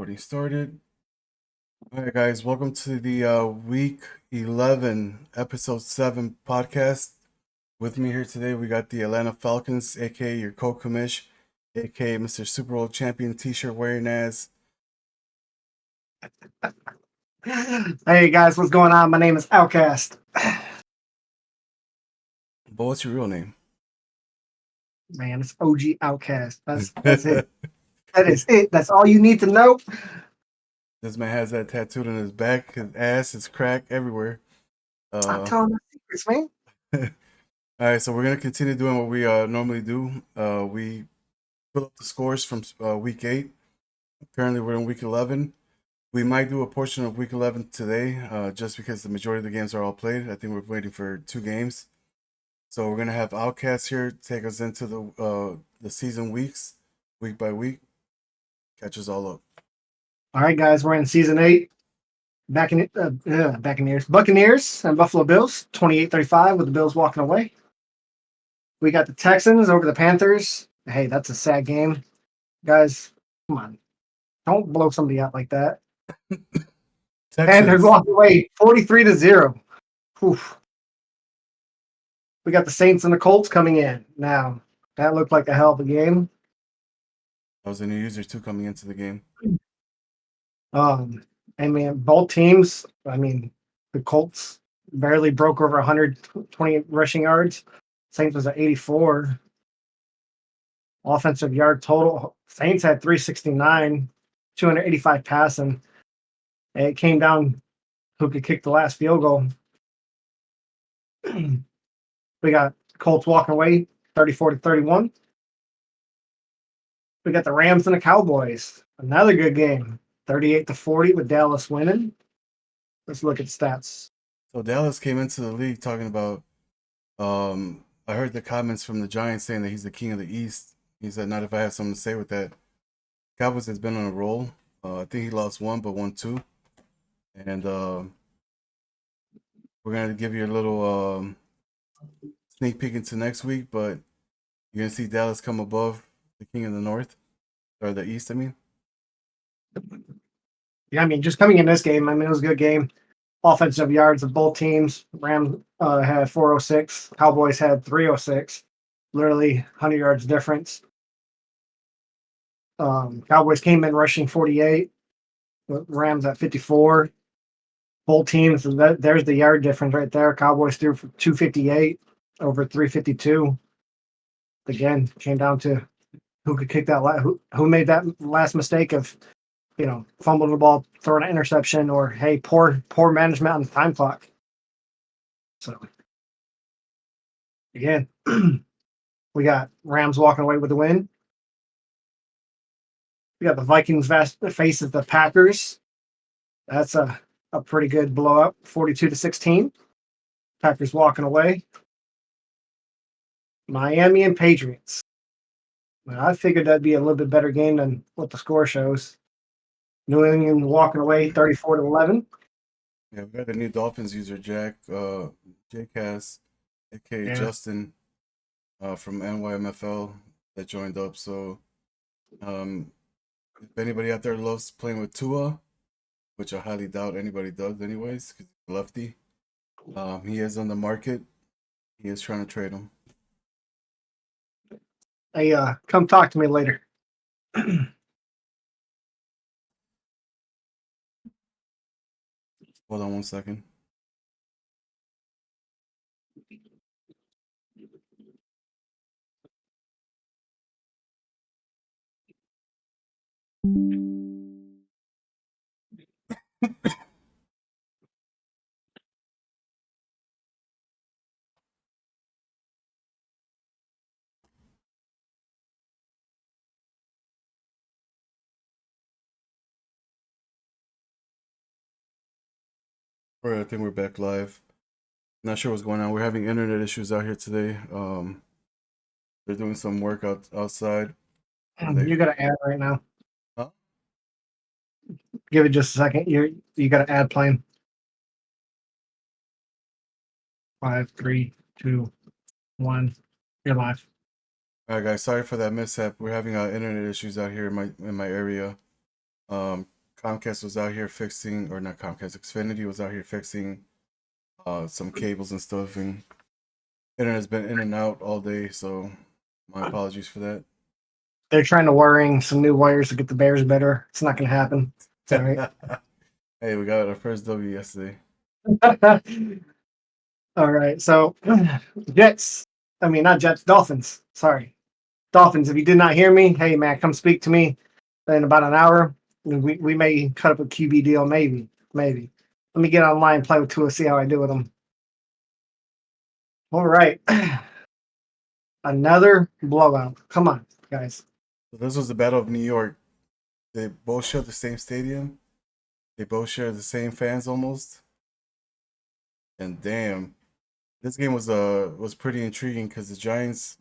Recording started. All right, guys, welcome to the week 11, episode 7 podcast. With me here today, we got the Atlanta Falcons, aka your co-commish, aka Mr. Super Bowl champion t-shirt wearing ass. Hey guys, what's going on? My name is Outcast. But what's your real name? Man, it's OG Outcast. That's it. That is it. That's all you need to know. This man has that tattooed on his back, his ass, his crack, everywhere. I'm telling my secrets, man. All right, so we're gonna continue doing what we normally do. We put up the scores from week 8. Currently, we're in week 11. We might do a portion of week 11 today, just because the majority of the games are all played. I think we're waiting for 2 games. So we're gonna have Outcast here take us into the season weeks, week by week. Catch us all up. All right, guys, we're in season 8. Buccaneers and Buffalo Bills, 28-35 with the Bills walking away. We got the Texans over the Panthers. Hey, that's a sad game. Guys, come on. Don't blow somebody out like that. Panthers walking away 43-0. Oof. We got the Saints and the Colts coming in. Now, that looked like a hell of a game. That was a new user too coming into the game. I mean, both teams, the Colts barely broke over 120 rushing yards. Saints was at 84. Offensive yard total. Saints had 369, 285 passing. And it came down who could kick the last field goal. We got Colts walking away 34-31. We got the Rams and the Cowboys. Another good game. 38-40 with Dallas winning. Let's look at stats. So Dallas came into the league talking about I heard the comments from the Giants saying that he's the king of the East. He said, not if I have something to say with that. Cowboys has been on a roll. I think he lost 1, but won 2. And we're going to give you a little sneak peek into next week, but you're going to see Dallas come above the king of the North, or the East, I mean. Yeah, just coming in this game, it was a good game. Offensive yards of both teams. Rams had 406. Cowboys had 306. Literally 100 yards difference. Cowboys came in rushing 48. Rams at 54. Both teams, there's the yard difference right there. Cowboys threw for 258 over 352. Again, came down to who could kick that. Who made that last mistake of, fumbling the ball, throwing an interception, or hey, poor management on the time clock. So again, we got Rams walking away with the win. We got the Vikings faces the Packers. That's a pretty good blowout, 42-16. Packers walking away. Miami and Patriots. I figured that'd be a little bit better game than what the score shows. New England walking away 34-11. Yeah, we got a new Dolphins user, JCass, aka Justin, from NYMFL that joined up. So if anybody out there loves playing with Tua, which I highly doubt anybody does anyways, because he's lefty, he is on the market. He is trying to trade him. Hey, come talk to me later. Hold on 1 second. All right, I think we're back live. Not sure what's going on. We're having internet issues out here today. They're doing some work outside. You got to add right now. Huh? Give it just a second. You got to add playing. 5, 3, 2, 1. You're live. All right, guys. Sorry for that mishap. We're having internet issues out here in my area. Comcast was out here fixing, or not Comcast, Xfinity was out here fixing some cables and stuff, and internet's been in and out all day. So my apologies for that. They're trying to wiring some new wires to get the Bears better. It's not going to happen. It's all right. Hey, we got our first W yesterday. All right. So, Jets. I mean, not Jets, Dolphins. Sorry. Dolphins. If you did not hear me, hey, man, come speak to me in about an hour. We may cut up a QB deal. Maybe. Maybe. Let me get online and play with Tua, see how I do with them. All right. Another blowout. Come on, guys. So this was the Battle of New York. They both share the same stadium. They both share the same fans almost. And damn, this game was pretty intriguing because the Giants,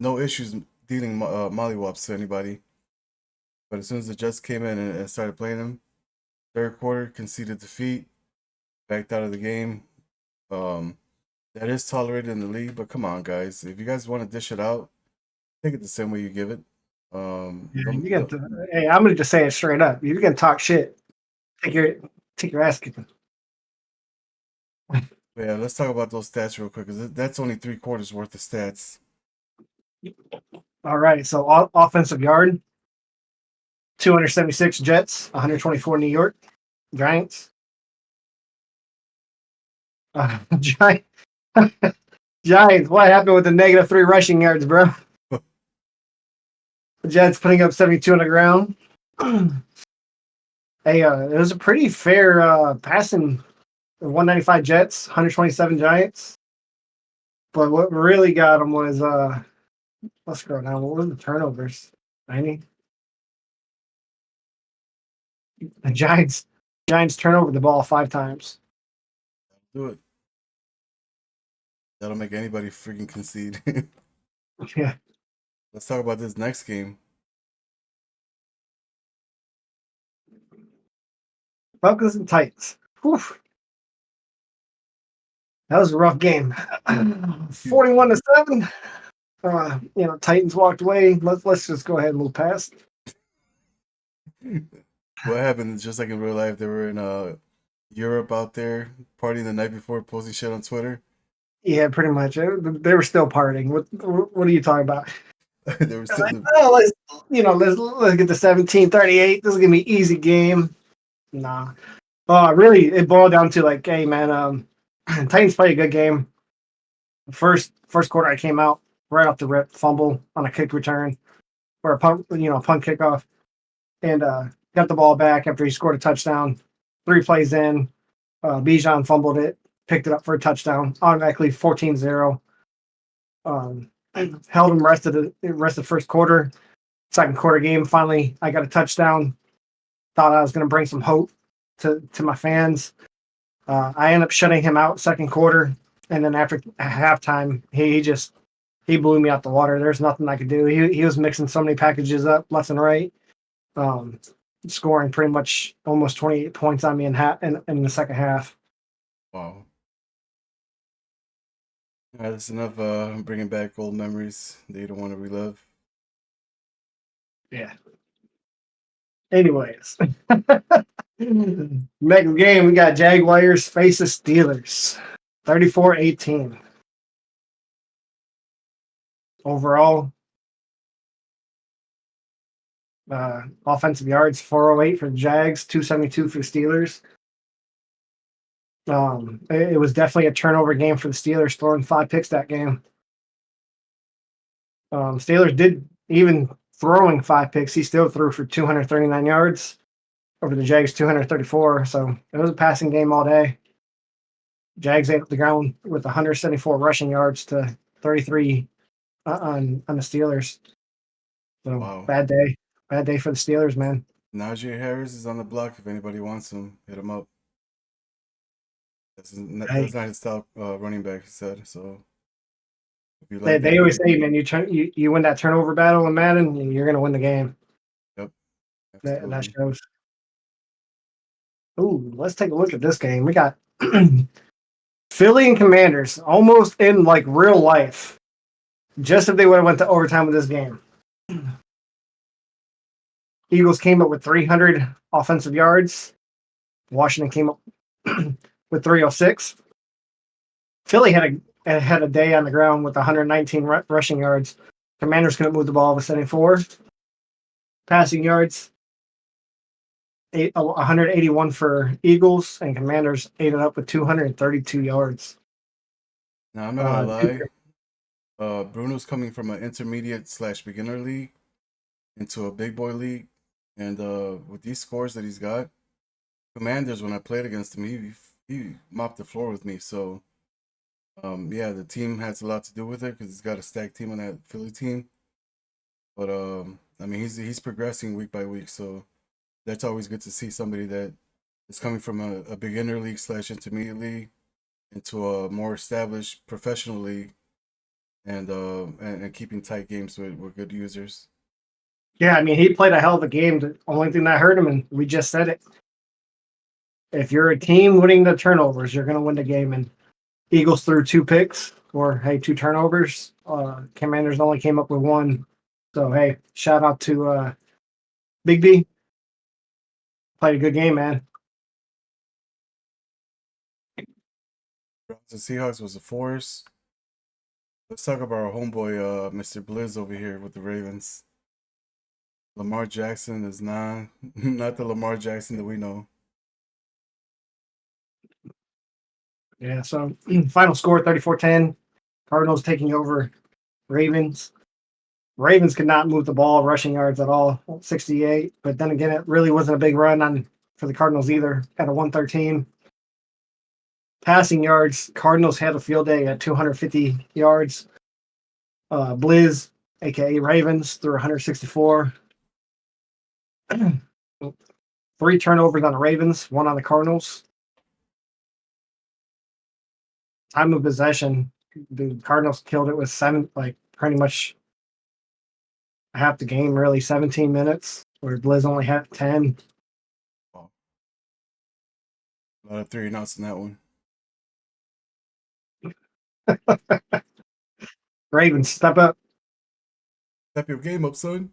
no issues dealing mollywops to anybody. But as soon as the Jets came in and started playing them, third quarter conceded defeat, backed out of the game. That is tolerated in the league, but come on, guys, if you guys want to dish it out, take it the same way you give it. Hey, I'm gonna just say it straight up. You're gonna talk shit. Take your ass kicking. Yeah, let's talk about those stats real quick because that's only 3 quarters worth of stats. All right, so offensive yard, 276 Jets, 124 New York Giants. Giants. Giants. What happened with the -3 rushing yards, bro? The Jets putting up 72 on the ground. Hey, it was a pretty fair passing. 195 Jets, 127 Giants. But what really got them was let's scroll down. What were the turnovers? 90. The Giants turn over the ball 5 times. Do it. That'll make anybody freaking concede. Yeah. Let's talk about this next game. Falcons and Titans. Whew. That was a rough game. 41-7. Titans walked away. Let's just go ahead and move past. What happened? Just like in real life, they were in Europe out there partying the night before, posting shit on Twitter. Yeah, pretty much. They were still partying. What are you talking about? They were still. Let's get to 17-38. This is gonna be an easy game. Nah. Really, it boiled down to like, hey man, Titans played a good game. First quarter, I came out right off the rip, fumble on a kick return or a punt kickoff, and got the ball back after he scored a touchdown. 3 plays in, Bijan fumbled it, picked it up for a touchdown, automatically 14-0. Held him rest of the first quarter. Second quarter game, finally, I got a touchdown. Thought I was going to bring some hope to my fans. I ended up shutting him out second quarter, and then after halftime, he blew me out the water. There's nothing I could do. He was mixing so many packages up left and right, scoring pretty much almost 28 points on me in the second half. Wow. All right, that's enough bringing back old memories that you don't want to relive. Yeah. Anyways. Next game, we got Jaguars faces Steelers. 34-18. Overall, offensive yards, 408 for the Jags, 272 for the Steelers. It was definitely a turnover game for the Steelers, throwing 5 picks that game. Steelers did, even throwing 5 picks, he still threw for 239 yards over the Jags 234. So it was a passing game all day. Jags ate up the ground with 174 rushing yards to 33 on the Steelers. So Wow. bad day for the Steelers, man. Najee Harris is on the block. If anybody wants him, hit him up. That's not his style running back, he said. So if you like They always say, man, you win that turnover battle in Madden, you're going to win the game. Yep. That shows. Ooh, let's take a look at this game. We got Philly and Commanders almost in like real life. Just if they would have went to overtime with this game. Eagles came up with 300 offensive yards. Washington came up with 306. Philly had a day on the ground with 119 rushing yards. Commanders couldn't move the ball with 74 passing yards. 181 for Eagles, and Commanders ate it up with 232 yards. Now I'm not gonna lie. Bruno's coming from an intermediate/beginner league into a big boy league, and with these scores that he's got, Commanders, when I played against him, he mopped the floor with me. So yeah, the team has a lot to do with it because he's got a stacked team on that Philly team. But I mean, he's progressing week by week, so that's always good to see somebody that is coming from a beginner league/intermediate league into a more established professional league, and keeping tight games with good users. Yeah, I mean, he played a hell of a game. The only thing that hurt him, and we just said it, if you're a team winning the turnovers, you're going to win the game. And Eagles threw 2 picks, or hey, 2 turnovers. Commanders only came up with 1. So hey, shout out to Big B. Played a good game, man. The Seahawks was a force. Let's talk about our homeboy, Mr. Blizz over here with the Ravens. Lamar Jackson is not the Lamar Jackson that we know. Yeah, so final score 34-10. Cardinals taking over Ravens. Ravens could not move the ball, rushing yards at all, 68. But then again, it really wasn't a big run for the Cardinals either at a 113. Passing yards, Cardinals had a field day at 250 yards. Blizz, aka Ravens, threw 164. 3 turnovers on the Ravens, 1 on the Cardinals. Time of possession, the Cardinals killed it with 7, like pretty much half the game, really 17 minutes, where Blizz only had 10. Oh, a lot of 3 and outs in that one. Ravens, step up. Step your game up, son.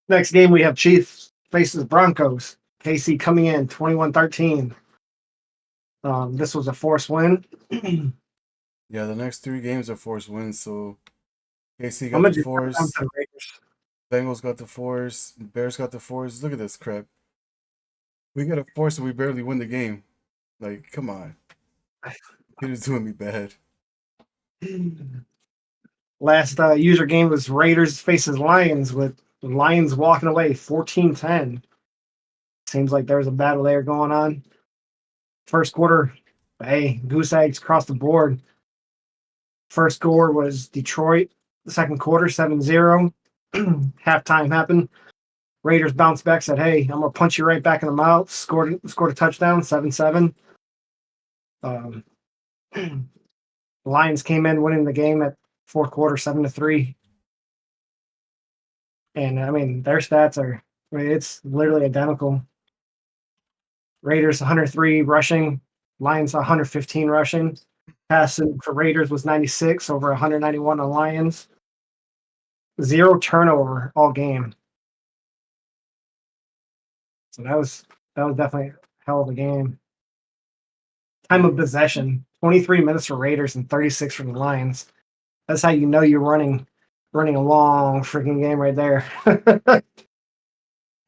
Next game, we have Chiefs faces Broncos. KC coming in 21-13. This was a forced win. Yeah, the next 3 games are forced wins. So KC I'm got gonna the just come down force, to the Raiders. Bengals got the force, Bears got the force. Look at this crap. We got a force and we barely win the game. Like, come on. Computer's doing me bad. Last user game was Raiders faces Lions, with Lions walking away 14-10. Seems like there was a battle there going on. First quarter, hey, goose eggs across the board. First score was Detroit. The second quarter, 7-0. Halftime happened. Raiders bounced back, said, hey, I'm going to punch you right back in the mouth. Scored a touchdown, 7-7. Lions came in winning the game at fourth quarter, 7-3. And I mean, their stats are, it's literally identical. Raiders 103 rushing, Lions 115 rushing. Passing for Raiders was 96 over 191 on Lions. 0 turnover all game. So that was definitely a hell of a game. Time of possession, 23 minutes for Raiders and 36 for the Lions. That's how you know you're running a long freaking game right there.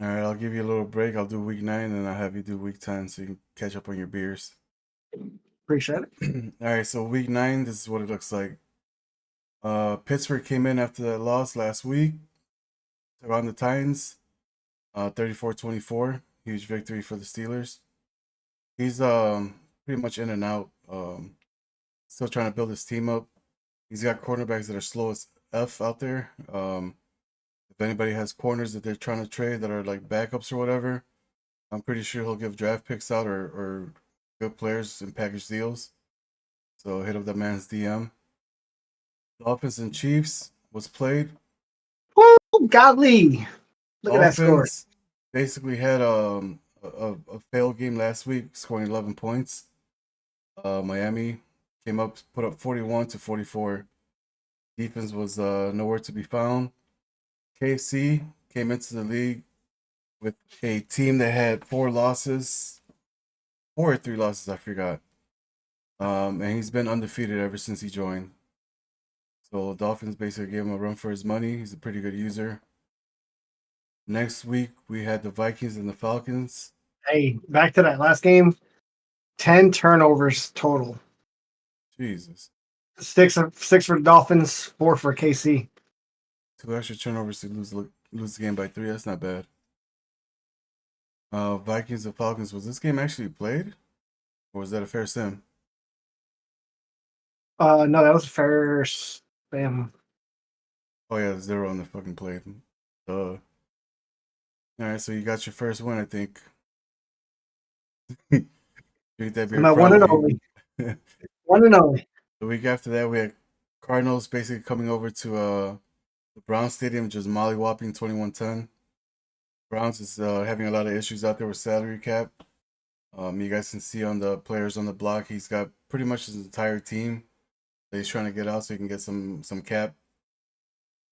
All right, I'll give you a little break. I'll do week 9, and I'll have you do week 10 so you can catch up on your beers. Appreciate it. All right, so week 9, this is what it looks like. Pittsburgh came in after that loss last week. Took on the Titans, 34-24. Huge victory for the Steelers. He's pretty much in and out. Still trying to build his team up. He's got cornerbacks that are slow as F out there. If anybody has corners that they're trying to trade that are like backups or whatever, I'm pretty sure he'll give draft picks out or good players in package deals. So hit up that man's DM. Dolphins and Chiefs was played. Woo, godly. Look at that score. Basically had a failed game last week, scoring 11 points. Miami came up, put up 41-44. Defense was nowhere to be found. KC came into the league with a team that had 4 losses, 4 or 3 losses, I forgot. And he's been undefeated ever since he joined. So Dolphins basically gave him a run for his money. He's a pretty good user. Next week we had the Vikings and the Falcons. Hey, back to that last game. 10 turnovers total. Jesus. Six for the Dolphins, 4 for KC. 2 extra turnovers to lose the game by 3. That's not bad. Vikings and Falcons. Was this game actually played, or was that a fair sim? No, that was fair spam. Oh yeah, 0 on the fucking play. All right, so you got your first win, I think. Drink that beer I'm at one and proudly. only. One and only. The week after that, we had Cardinals basically coming over to the Browns Stadium, just mollywhopping 21-10. Browns is having a lot of issues out there with salary cap. You guys can see on the players on the block, he's got pretty much his entire team that he's trying to get out so he can get some cap.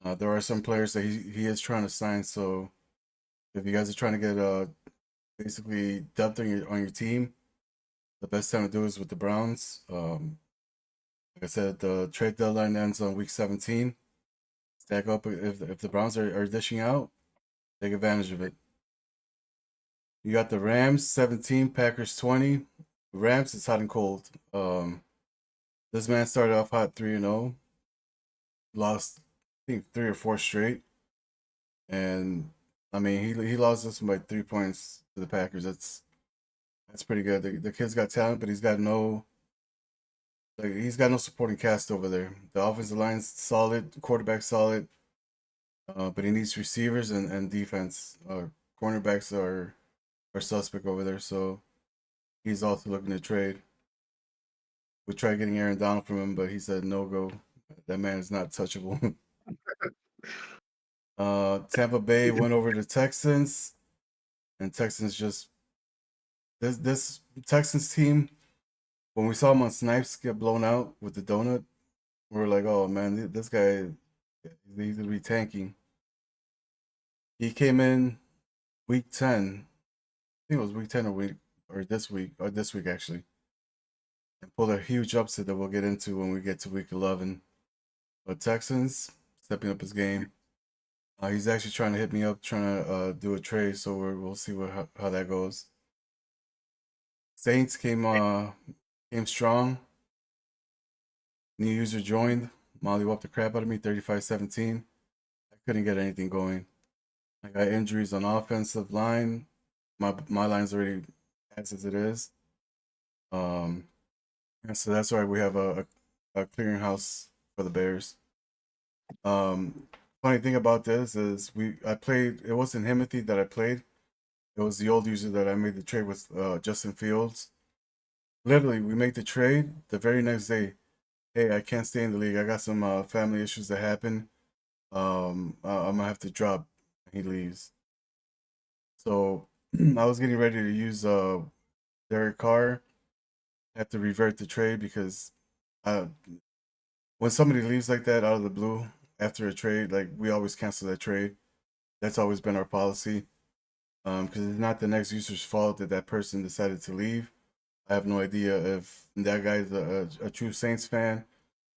There are some players that he is trying to sign. So if you guys are trying to get basically depth on your team, the best time to do is with the Browns. Like I said, the trade deadline ends on week 17. Stack up if the Browns are dishing out, take advantage of it. You got the Rams 17, Packers 20. Rams is hot and cold. This man started off hot 3-0, lost I think 3 or 4 straight, and I mean he lost this one by 3 points to the Packers. That's pretty good. The kid's got talent, but he's got no supporting cast over there. The offensive line's solid, quarterback solid, but he needs receivers and defense. Cornerbacks are suspect over there, so he's also looking to trade. We tried getting Aaron Donald from him, but he said no go. That man is not touchable. Tampa Bay went over to Texans, and Texans just this Texans team. When we saw him on Snipes get blown out with the donut, we were like, "Oh man, this guy, he's gonna be tanking." He came in week 10. I think it was week 10 or this week actually, and pulled a huge upset that we'll get into when we get to week 11. But Texans stepping up his game. He's actually trying to hit me up, trying to do a trade. So we'll see how that goes. Saints came strong. New user joined. Molly whopped the crap out of me, 35-17. I couldn't get anything going. I got injuries on offensive line. My line's already as it is. And so that's why we have a clearinghouse for the Bears. Funny thing about this is I played. It wasn't Himothy that I played. It was the old user that I made the trade with, Justin Fields. Literally, we make the trade the very next day. Hey, I can't stay in the league. I got some family issues that happen. I'm gonna have to drop. He leaves. So I was getting ready to use Derek Carr. I have to revert the trade because uh, when somebody leaves like that out of the blue after a trade, like we always cancel that trade. That's always been our policy. Because it's not the next user's fault that that person decided to leave. I have no idea if that guy is a true Saints fan,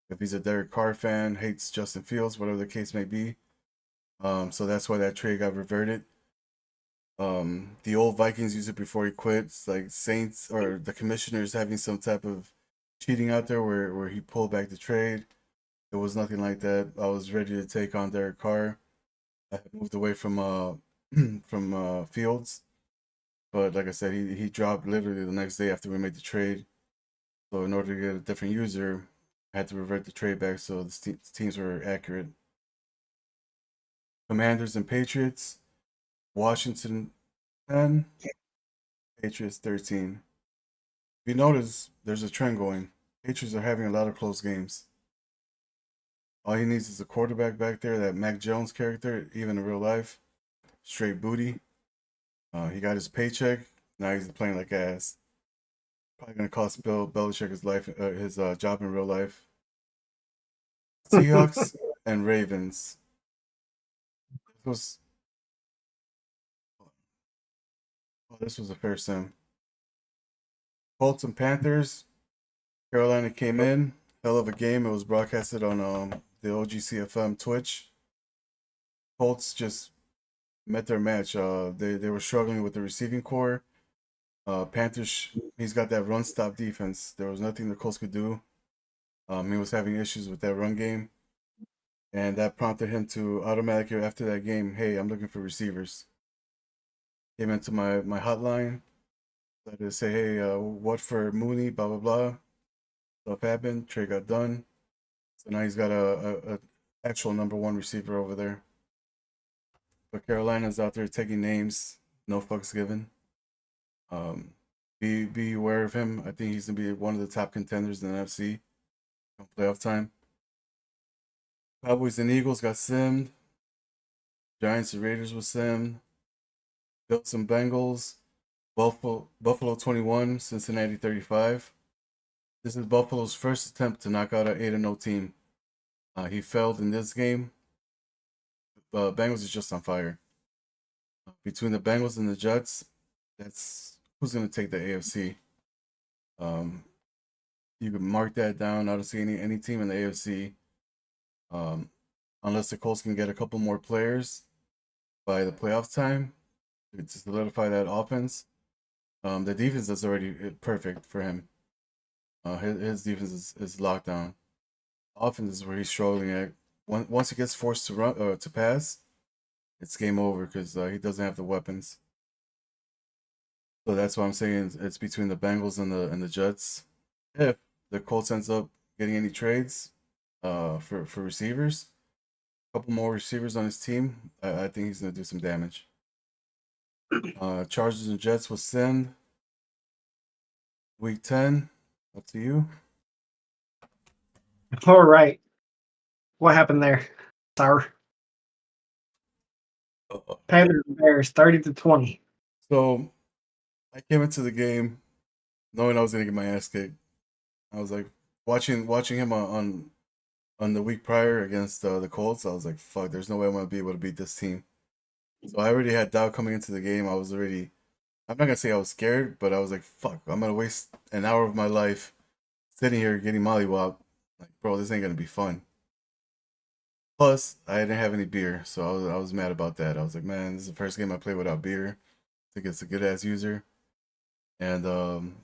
if he's a Derek Carr fan, hates Justin Fields, whatever the case may be. So that's why that trade got reverted. The old Vikings used it before he quit. It's like Saints or the commissioners having some type of cheating out there where he pulled back the trade. It was nothing like that. I was ready to take on Derek Carr. I had moved away from from Fields, but like I said, he dropped literally the next day after we made the trade. So in order to get a different user, I had to revert the trade back so the teams were accurate. Commanders and Patriots. Washington 10, Patriots 13. If you notice, there's a trend going. Patriots are having a lot of close games. All he needs is a quarterback back there, that Mac Jones character, even in real life. Straight booty. He got his paycheck. Now he's playing like ass. Probably gonna cost Bill Belichick his job in real life. Seahawks and Ravens. was this was a fair sim. Colts and Panthers. Carolina came in. Hell of a game. It was broadcasted on the Ogcfm Twitch. Colts just met their match. They were struggling with the receiving core. Panthers, he's got that run stop defense. There was nothing the Colts could do. He was having issues with that run game, and that prompted him to automatically after that game, hey, I'm looking for receivers. Came into my hotline. I to say, hey, what for Mooney? Blah blah blah. Stuff happened. Trade got done. So now he's got a actual number one receiver over there. But Carolina's out there taking names, no fucks given. Be aware of him. I think he's gonna be one of the top contenders in the NFC come playoff time. Cowboys and Eagles got simmed. Giants and Raiders was simmed. Bills and Bengals. Buffalo 21, Cincinnati 35. This is Buffalo's first attempt to knock out an 8-0 team. He failed in this game. Bengals is just on fire. Between the Bengals and the Jets, that's who's going to take the AFC. You can mark that down. I don't see any team in the AFC, unless the Colts can get a couple more players by the playoff time to solidify that offense. The defense is already perfect for him. His defense is locked down. Offense is where he's struggling at. Once he gets forced to run or to pass, it's game over because he doesn't have the weapons. So that's why I'm saying it's between the Bengals and the Jets. If the Colts ends up getting any trades for receivers, a couple more receivers on his team, I think he's gonna do some damage. Chargers and Jets will send week 10. Up to you. All right. What happened there, sir? Panthers and Bears, 30-20. So I came into the game knowing I was gonna get my ass kicked. I was like watching him on the week prior against the Colts. I was like, fuck, there's no way I'm gonna be able to beat this team. So I already had doubt coming into the game. I'm not gonna say I was scared, but I was like, fuck, I'm gonna waste an hour of my life sitting here getting mollywopped. Like, bro, this ain't gonna be fun. Plus, I didn't have any beer, so I was mad about that. I was like, man, this is the first game I played without beer. I think it's a good ass user. And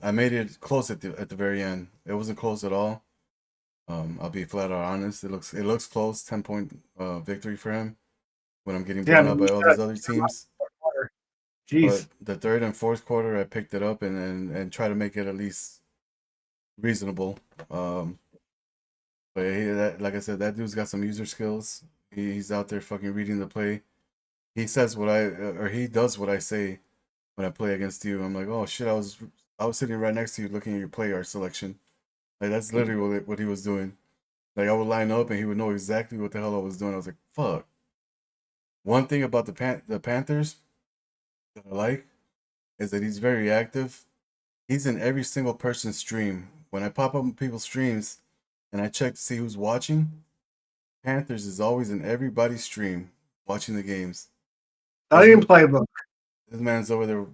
I made it close at the very end. It wasn't close at all. I'll be flat out honest. It looks close. 10-point victory for him when I'm getting blown out by all these other teams. Jeez. But the third and fourth quarter, I picked it up and try to make it at least reasonable. But like I said, that dude's got some user skills. He's out there fucking reading the play. He says he does what I say when I play against you. I'm like, oh shit, I was sitting right next to you looking at your play art selection. Like that's literally what he was doing. Like I would line up and he would know exactly what the hell I was doing. I was like, fuck. One thing about the Panthers that I like is that he's very active. He's in every single person's stream. When I pop up in people's streams and I check to see who's watching, Panthers is always in everybody's stream watching the games. I didn't play a book. This man's over there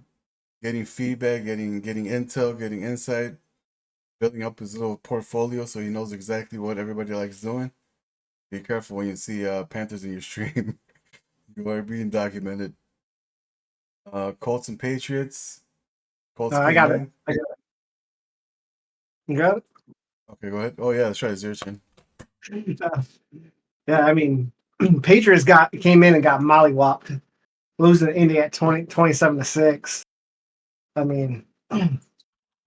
getting feedback, getting intel, getting insight, building up his little portfolio so he knows exactly what everybody likes doing. Be careful when you see Panthers in your stream. You are being documented. Colts and Patriots. Colts I came got in. it. You got it? Okay, go ahead. Oh yeah, that's right. It's your turn. Yeah, I mean, Patriots came in and got mollywopped, losing to Indy at 27-6. I mean,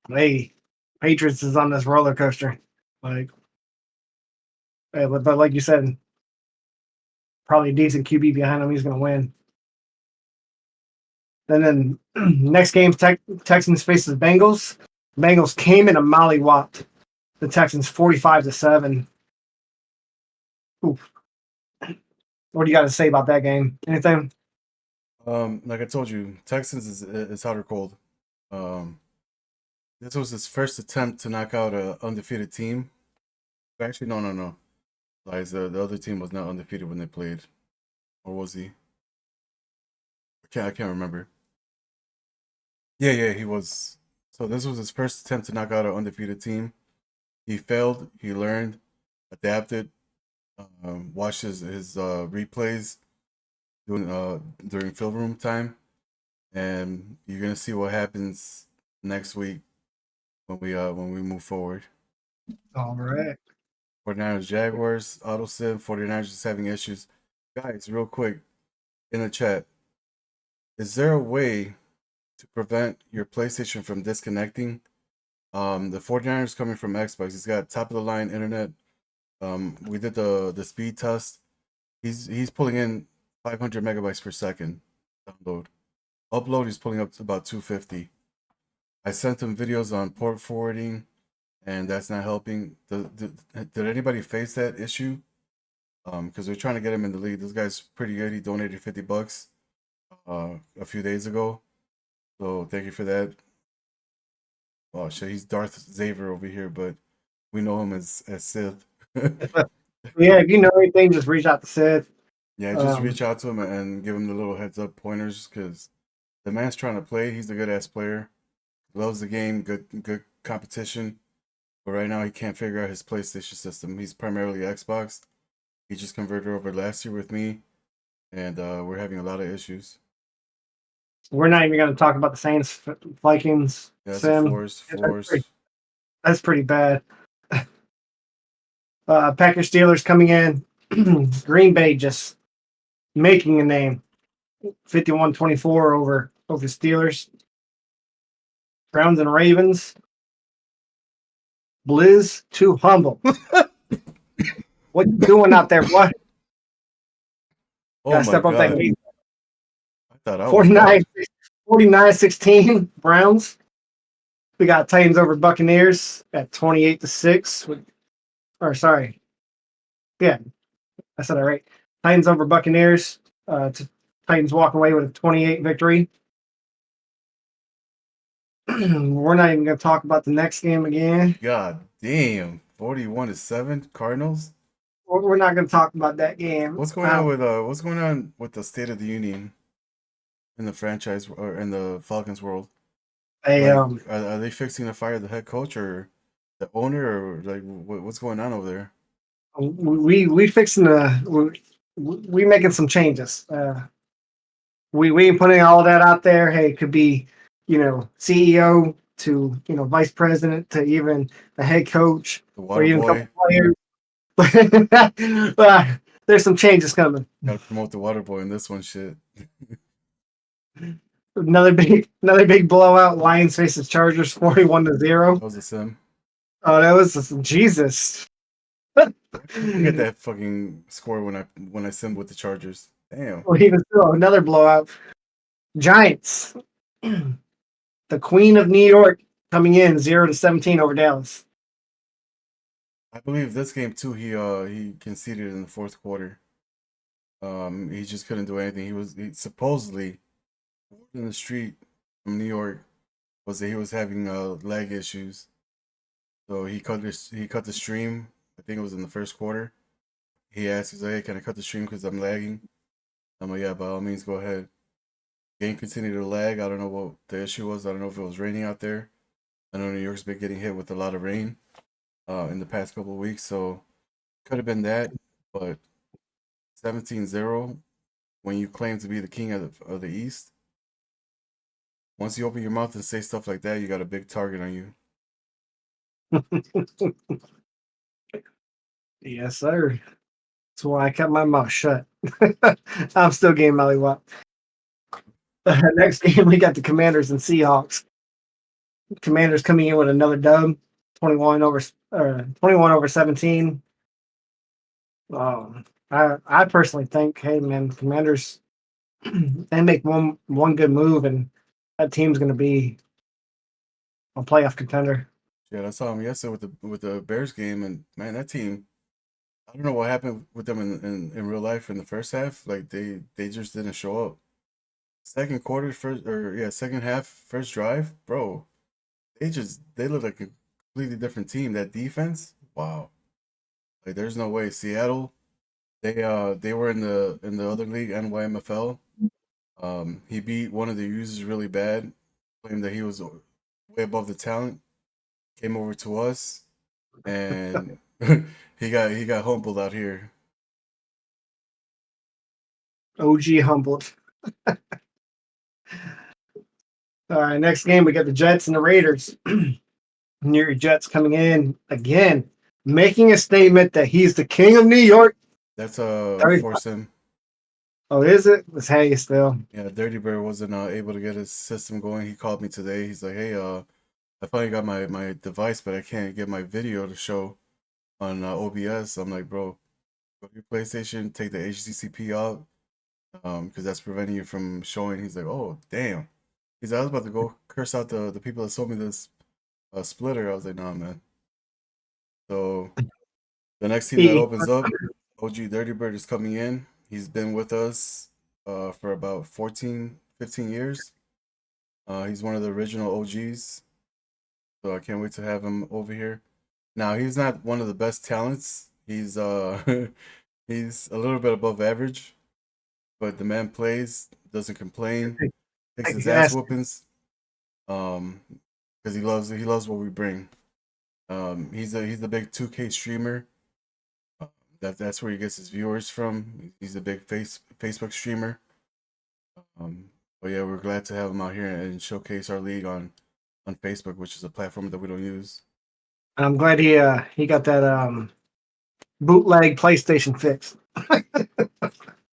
hey, Patriots is on this roller coaster. Like, but like you said, probably a decent QB behind him. He's going to win. And then next game, Texans faces Bengals. Bengals came in and mollywopped the Texans 45-7. Oof. What do you got to say about that game? Anything? Like I told you, Texans is hot or cold. This was his first attempt to knock out an undefeated team. Actually, no. Like the other team was not undefeated when they played, or was he? can't remember. Yeah, he was. So this was his first attempt to knock out an undefeated team. He failed. He learned, adapted, watched his replays during film room time, and you're gonna see what happens next week when we move forward. All right. 49ers Jaguars, Autosim, 49ers is having issues. Guys, real quick in the chat, is there a way to prevent your PlayStation from disconnecting? The 49ers coming from Xbox, he's got top of the line internet. We did the speed test. He's pulling in 500 megabytes per second download. Upload, he's pulling up to about 250. I sent him videos on port forwarding, and that's not helping. Did anybody face that issue? Because we're trying to get him in the league. This guy's pretty good. He donated $50 a few days ago. So thank you for that. Oh shit, he's Darth Xavier over here, but we know him as Sith. Yeah, if you know anything, just reach out to Sid. Yeah, just reach out to him and give him the little heads up pointers because the man's trying to play. He's a good ass player. Loves the game, good competition. But right now he can't figure out his PlayStation system. He's primarily Xbox. He just converted over last year with me, and we're having a lot of issues. We're not even going to talk about the Saints Vikings. Yeah, it's Sim. a force. That's pretty bad. Packers Steelers coming in. Green Bay just making a name. 51-24 over Steelers. Browns and Ravens. Blizz too humble. What you doing out there, boy? Oh Gotta my step up that god! game. I thought I was 49, dead. 49-16 Browns. We got Titans over Buccaneers at 28-6. Or sorry. Yeah, I said it right. Titans over Buccaneers. Titans walk away with a 28 victory. We're not even going to talk about the next game again. God damn, 41-7 Cardinals. We're not going to talk about that game. What's going on with the State of the Union in the franchise or in the Falcons world? Like, are they fixing to fire the head coach or the owner or like what's going on over there? we fixing to we making some changes. We ain't putting all that out there. Hey, it could be, CEO to vice president to even the head coach The or water even a couple boy. players. There's some changes coming. Gotta promote the water boy in this one shit. Another big blowout. Lions faces Chargers 41-0. That was a sim. Oh, that was Jesus. I get that fucking score when I simmed with the Chargers. Damn. Well, even still, another blowout. Giants, the Queen of New York, coming in 0-17 over Dallas. I believe this game too. He conceded in the fourth quarter. He just couldn't do anything. He supposedly in the street from New York was that he was having leg issues. So he cut the stream. I think it was in the first quarter. He asked, he's like, "Hey, can I cut the stream because I'm lagging?" I'm like, "Yeah, by all means, go ahead." Game continued to lag. I don't know what the issue was. I don't know if it was raining out there. I know New York's been getting hit with a lot of rain in the past couple of weeks, so could have been that. But 17-0 when you claim to be the king of the East. Once you open your mouth and say stuff like that, you got a big target on you. Yes, sir. That's why I kept my mouth shut. I'm still game Mollywop. Next game, we got the Commanders and Seahawks. Commanders coming in with another dub, 21-17. I personally think, hey man, Commanders they make one good move and that team's going to be a playoff contender. Yeah, I saw him yesterday with the Bears game, and man, that team. I don't know what happened with them in real life in the first half. Like they just didn't show up. Second quarter, second half, first drive, bro. They look like a completely different team. That defense, wow. Like there's no way. Seattle, they were in the other league, NYMFL. He beat one of the users really bad, claimed that he was way above the talent, came over to us, and he got humbled out here. OG humbled. All right, next game we got the Jets and the Raiders. New York Jets coming in again, making a statement that he's the king of New York. That's Thirty- force him. Oh, is it? It's Hayes still. Yeah, Dirty Bird wasn't able to get his system going. He called me today. He's like, "Hey, I finally got my device, but I can't get my video to show on OBS." I'm like, "Bro, go to your PlayStation, take the HDCP out, because that's preventing you from showing." He's like, "Oh, damn." He's like, "I was about to go curse out the people that sold me this splitter." I was like, "Nah, man." So the next team that He, opens up, OG Dirty Bird is coming in. He's been with us for about 14, 15 years. He's one of the original OGs, so I can't wait to have him over here. Now he's not one of the best talents. He's he's a little bit above average, but the man plays, doesn't complain, takes his ass yes, whoopings, um, because he loves what we bring. He's a big 2K streamer. Uh, that's where he gets his viewers from. He's a big Facebook streamer. But yeah, we're glad to have him out here and showcase our league on Facebook, which is a platform that we don't use. I'm glad he got that bootleg PlayStation fixed.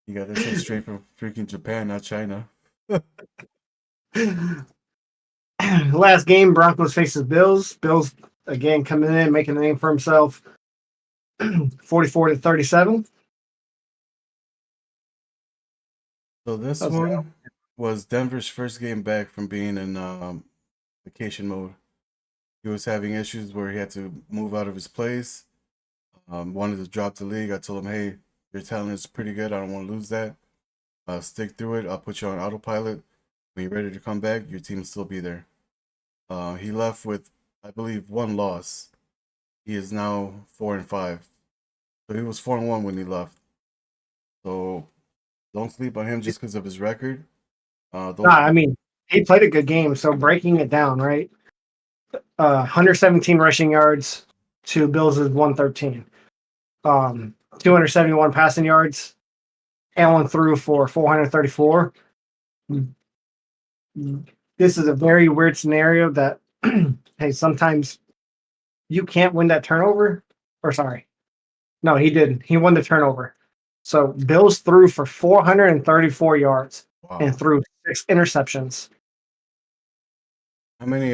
You got that shit straight from freaking Japan, not China. Last game, Broncos faces Bills. Bills again coming in, making a name for himself. 44-37. So this How's that? one was Denver's first game back from being in vacation mode. He was having issues where he had to move out of his place. Wanted to drop the league. I told him, "Hey, your talent is pretty good. I don't want to lose that. Stick through it. I'll put you on autopilot. When you're ready to come back, your team will still be there." He left with, I believe, one loss. He is now 4-5. So he was 4-1 when he left. So don't sleep on him just because of his record. Nah, Those I mean, he played a good game. So breaking it down, right? 117 rushing yards to Bills is 113. 271 passing yards. Allen threw for 434. This is a very weird scenario that, hey, sometimes you can't win that turnover. Or sorry, no, he didn't. He won the turnover. So Bills threw for 434 yards and wow. threw 6 interceptions. How many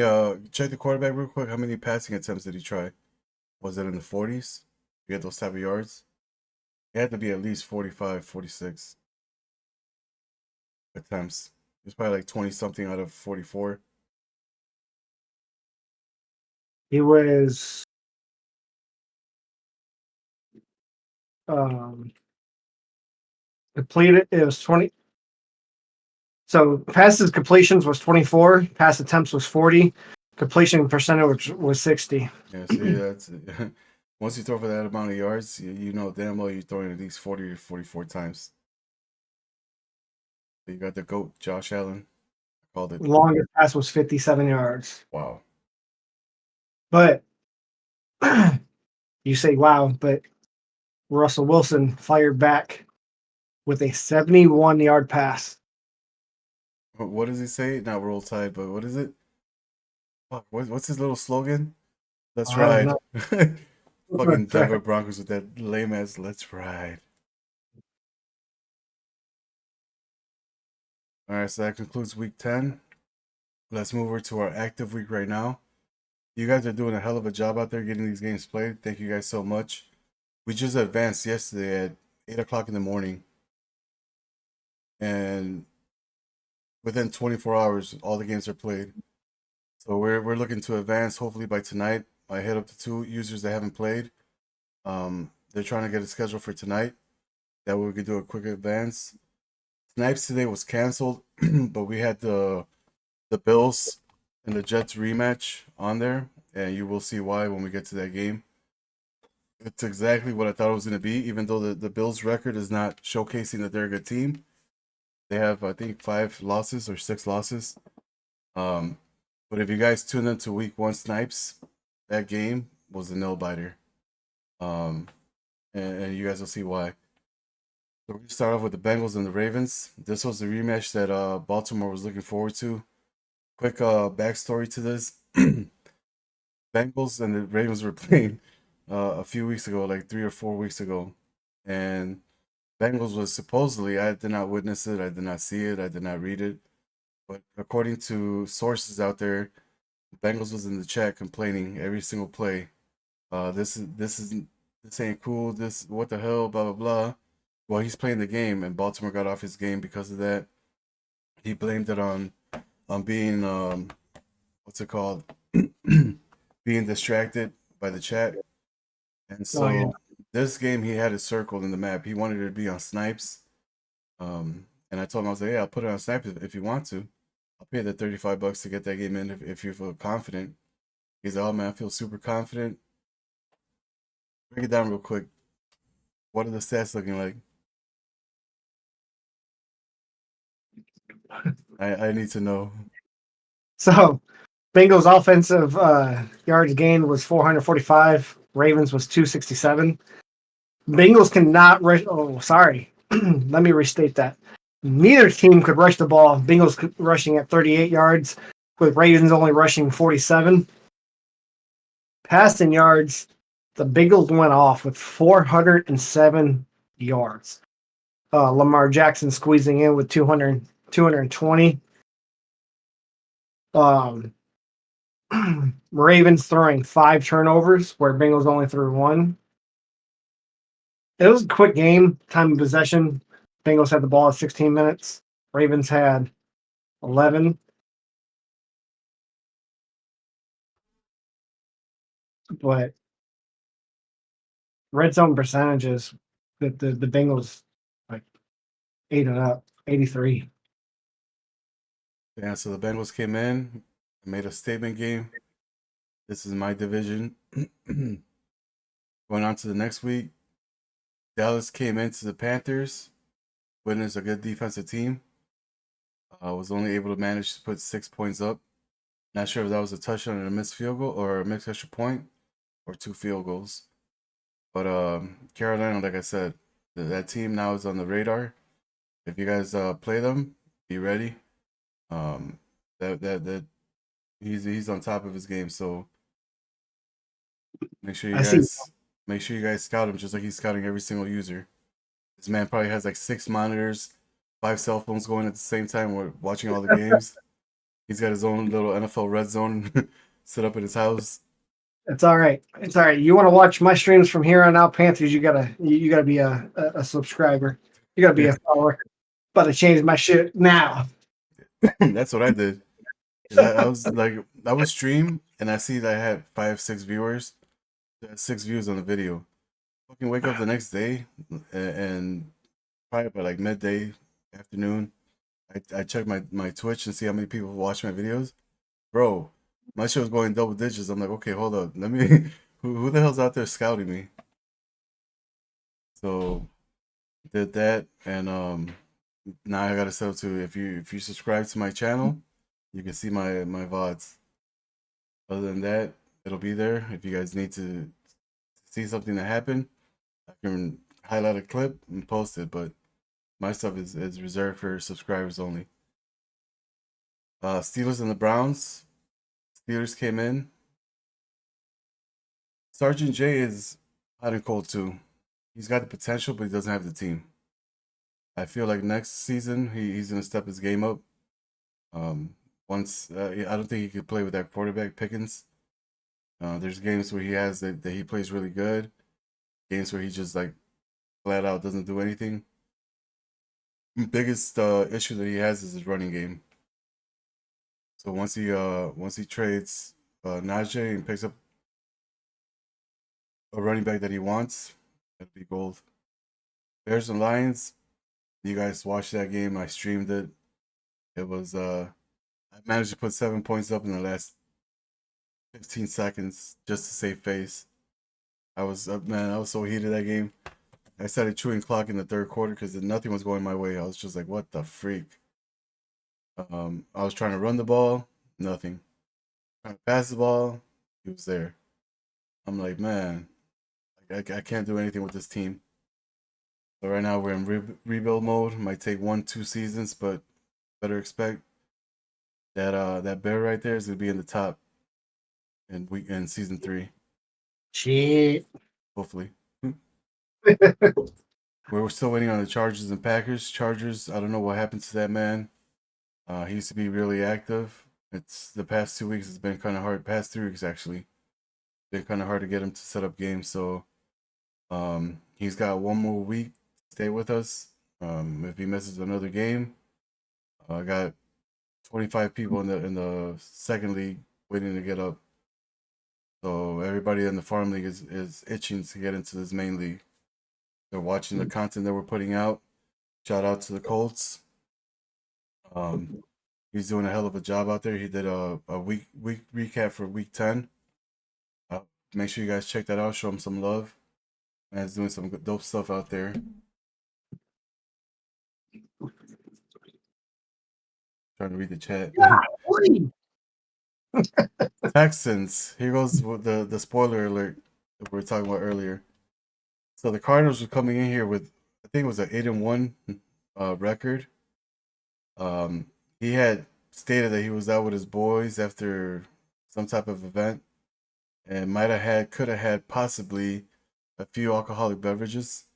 check the quarterback real quick. How many passing attempts did he try? Was it in the 40s? You get those type of yards? It had to be at least 45, 46 attempts. It was probably like 20 something out of 44. He was um, completed. It was 20. So passes completions was 24. Pass attempts was 40. Completion percentage was 60. Yeah, see, that's once you throw for that amount of yards, you know damn well you're throwing at least 40 to 44 times. You got the GOAT, Josh Allen. I called it. Longest pass was 57 yards. Wow. But you say, wow, but Russell Wilson fired back with a 71-yard pass. What does he say? Not roll tide, but what is it? Fuck, what's his little slogan? Let's I don't ride. know. Fucking Denver Broncos with that lame ass let's ride. All right, so that concludes week 10. Let's move over to our active week right now. You guys are doing a hell of a job out there getting these games played. Thank you guys so much. We just advanced yesterday at 8 o'clock in the morning. And within 24 hours, all the games are played. So we're looking to advance. Hopefully by tonight, I hit up the 2 users that haven't played. They're trying to get a schedule for tonight. That way we could do a quick advance. Snipes today was canceled, but we had the Bills and the Jets rematch on there, and you will see why when we get to that game. It's exactly what I thought it was going to be, even though the Bills record is not showcasing that they're a good team. They have, I think, 5 losses or 6 losses. But if you guys tune into week 1 snipes, that game was a nail biter. And you guys will see why. So we're gonna start off with the Bengals and the Ravens. This was the rematch that Baltimore was looking forward to. Quick backstory to this: Bengals and the Ravens were playing a few weeks ago, like 3 or 4 weeks ago, and Bengals was supposedly, I did not witness it, I did not see it, I did not read it, but according to sources out there, Bengals was in the chat complaining every single play. This ain't cool. This what the hell? Blah blah blah. Well, he's playing the game, and Baltimore got off his game because of that. He blamed it on being what's it called, being distracted by the chat. And Oh yeah. so this game, he had it circled in the map. He wanted it to be on snipes. And I told him, I was like, yeah, I'll put it on snipes if you want to. I'll pay the $35 to get that game in if you feel confident. He's like, oh man, I feel super confident. Break it down real quick. What are the stats looking like? I need to know. So Bengals offensive yards gained was 445. Ravens was 267. Bengals cannot rush. Oh, sorry. Let me restate that. Neither team could rush the ball. Bengals rushing at 38 yards, with Ravens only rushing 47. Passing yards, the Bengals went off with 407 yards. Lamar Jackson squeezing in with 220. Um, Ravens throwing 5 turnovers, where Bengals only threw 1. It was a quick game. Time of possession, Bengals had the ball at 16 minutes. Ravens had 11. But red zone percentages, the Bengals like ate it up, 83. Yeah, so the Bengals came in, made a statement game. This is my division. Going on to the next week, Dallas came into the Panthers, witnessed a good defensive team. Was only able to manage to put 6 points up. Not sure if that was a touchdown and a missed field goal or a missed extra point or 2 field goals. But Carolina, like I said, that team now is on the radar. If you guys play them, be ready. That he's on top of his game. So make sure you I see. guys scout him just like he's scouting every single user. This man probably has like 6 monitors, 5 cell phones going at the same time. We're watching all the games. He's got his own little NFL red zone set up in his house. It's all right. It's all right. You want to watch my streams from here on out, Panthers? You gotta be a subscriber. You gotta be a follower. About to change my shit now. That's what I did. I was like, I would stream and I see that I had 5, 6 viewers, 6 views on the video. Fucking wake up the next day and probably by like midday, afternoon, I check my Twitch and see how many people watch my videos. Bro, my shit was going double digits. I'm like, okay, hold up. Let me, who the hell's out there scouting me? So did that, and now I gotta set up to if you subscribe to my channel, you can see my VODs. Other than that, it'll be there. If you guys need to see something that happened, I can highlight a clip and post it, but my stuff is reserved for subscribers only. Steelers and the Browns. Steelers came in. Sergeant J is hot and cold too. He's got the potential, but he doesn't have the team. I feel like next season he's gonna step his game up. Once I don't think he could play with that quarterback Pickens. There's games where he has that he plays really good. Games where he just like flat out doesn't do anything. Biggest issue that he has is his running game. So once he trades Najee and picks up a running back that he wants, it'll be gold. Bears and Lions. You guys watched that game. I streamed it. It was I managed to put 7 points up in the last 15 seconds just to save face. I was so heated that game. I started chewing clock in the third quarter because nothing was going my way. I was just like, what the freak? I was trying to run the ball, nothing. Trying to pass the ball, he was there. I'm like, man, I can't do anything with this team. So right now we're in rebuild mode. Might take 1-2 seasons, but better expect that bear right there is gonna be in the top in season 3, Shit. hopefully. We're still waiting on the Chargers and Packers. Chargers, I don't know what happened to that man. He used to be really active. It's the past 2 weeks. It's been kind of hard. Past 3 weeks actually, been kind of hard to get him to set up games. So he's got one more week to stay with us. If he misses another game, I got 25 people in the second league waiting to get up. So everybody in the farm league is itching to get into this main league. They're watching the content that we're putting out. Shout out to the Colts. He's doing a hell of a job out there. He did a week recap for week 10. Make sure you guys check that out. Show him some love. Man's doing some good, dope stuff out there. Trying to read the chat. Texans. Here goes the spoiler alert that we were talking about earlier. So the Cardinals were coming in here with, I think it was an 8-1 record. He had stated that he was out with his boys after some type of event, and could have had possibly a few alcoholic beverages,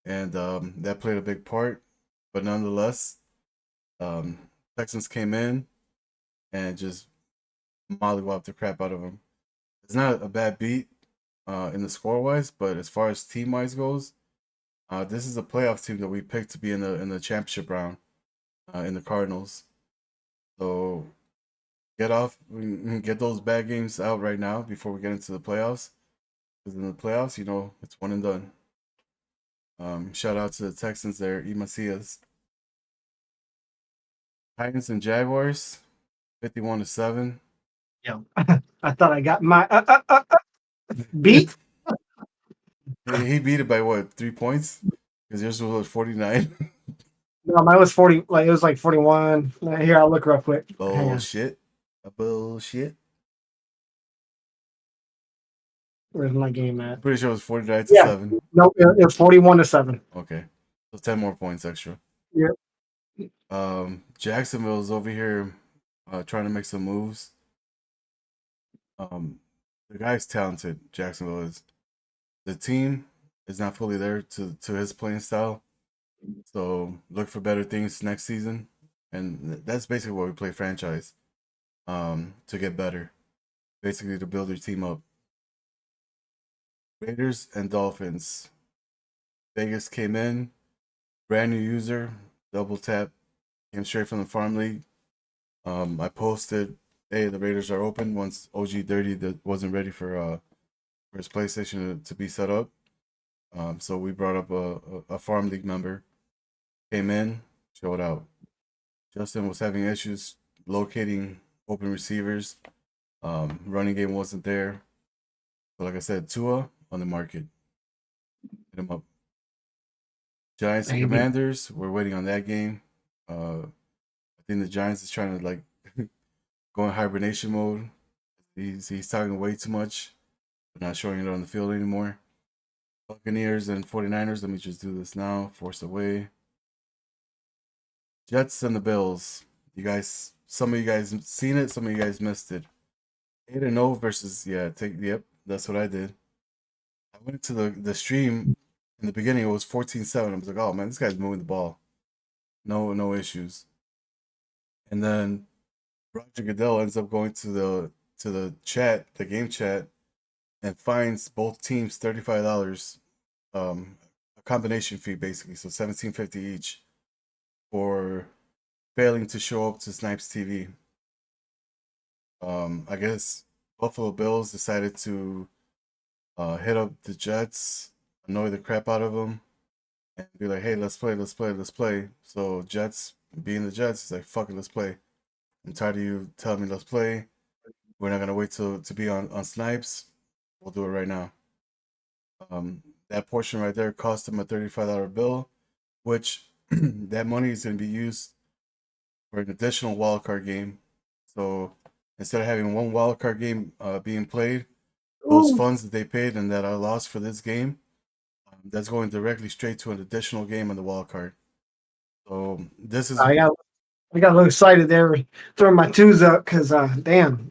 and that played a big part. But nonetheless, um, Texans came in and just mollywopped the crap out of him. It's not a bad beat in the score wise, but as far as team wise goes, this is a playoff team that we picked to be in the championship round in the Cardinals. So get those bad games out right now before we get into the playoffs. Because in the playoffs, it's one and done. Shout out to the Texans there, Macias. Titans and Jaguars, 51-7. Yo, I thought I got my beat. He beat it by what, 3 points? Because yours was 49. No, mine was 40. Like it was like 41. Here, I'll look real quick. Hang on. Bullshit. Bullshit. Where's my game I'm at? pretty sure it was 49 to Yeah. 7. No, it was 41-7. Okay. So 10 more points extra. Yeah. Jacksonville's over here trying to make some moves. The guy's talented, Jacksonville is. The team is not fully there to his playing style. So look for better things next season. And that's basically what we play franchise. To get better. Basically to build your team up. Raiders and Dolphins. Vegas came in, brand new user, double tap, came straight from the farm league. I posted, hey, the Raiders are open once OG Dirty that wasn't ready for his PlayStation to be set up. So we brought up a farm league member, came in, showed out. Justin was having issues locating open receivers. Running game wasn't there. So like I said, Tua on the market. Hit him up. Giants and Commanders, we're waiting on that game. I think the Giants is trying to like go in hibernation mode. He's talking way too much, but not showing it on the field anymore. Buccaneers and 49ers, let me just do this now. Force away. Jets and the Bills. Some of you guys seen it, some of you guys missed it. 8-0 versus, yep, that's what I did. I went to the stream in the beginning, it was 14-7. I was like, oh man, this guy's moving the ball. No issues. And then Roger Goodell ends up going to the chat, the game chat, and fines both teams $35, a combination fee basically, so $17.50 each for failing to show up to Snipes TV. I guess Buffalo Bills decided to hit up the Jets, annoy the crap out of them, and be like, hey, let's play. So Jets, being the Jets, is like, fuck it, let's play. I'm tired of you telling me let's play. We're not gonna wait to be on Snipes. We'll do it right now. That portion right there cost him a $35 bill, which that money is going to be used for an additional wild card game. So instead of having one wild card game being played, those Ooh. funds that they paid and that I lost for this game, that's going directly straight to an additional game on the wild card. So this is I got a little excited there, throwing my twos up because damn,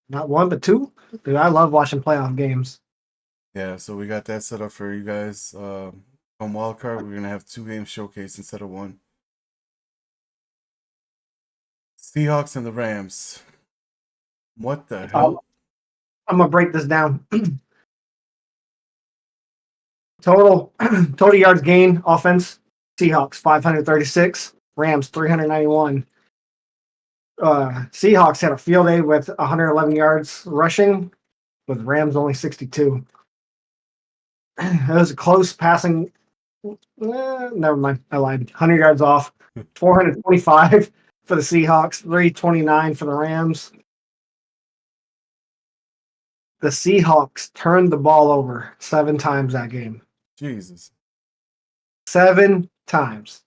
not one but two. Dude, I love watching playoff games. yeah. So we got that set up for you guys. On wild card, we're gonna have 2 games showcase instead of one. Seahawks and the Rams. What the I'm hell? gonna break this down. Total total yards gain offense. Seahawks 536, Rams 391. Seahawks had a field day with 111 yards rushing, with Rams only 62. It was a close passing. Never mind, I lied. 100 yards off. 425 for the Seahawks, 329 for the Rams. The Seahawks turned the ball over 7 times that game. Jesus. 7 times.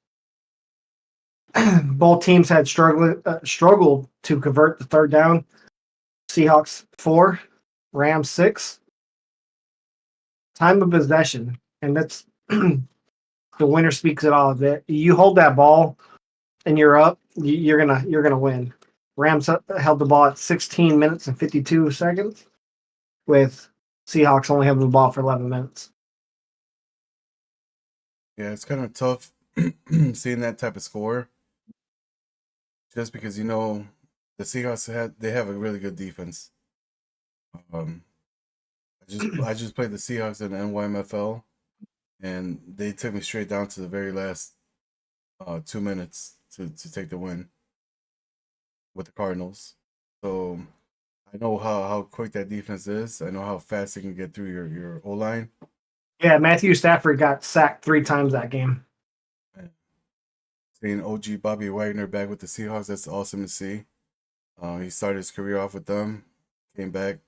Both teams had struggled to convert the third down. Seahawks 4, Rams 6. Time of possession, and that's the winner speaks it all. That you hold that ball and you're up, you're gonna win. Rams held the ball at 16 minutes and 52 seconds, with Seahawks only having the ball for 11 minutes. Yeah, it's kind of tough seeing that type of score, just because the Seahawks they have a really good defense. Um, I just played the Seahawks in the NYMFL, and they took me straight down to the very last 2 minutes to take the win with the Cardinals. So I know how quick that defense is. I know how fast they can get through your O line. Yeah, Matthew Stafford got sacked 3 times that game. Seeing OG Bobby Wagner back with the Seahawks, that's awesome to see. He started his career off with them, came back,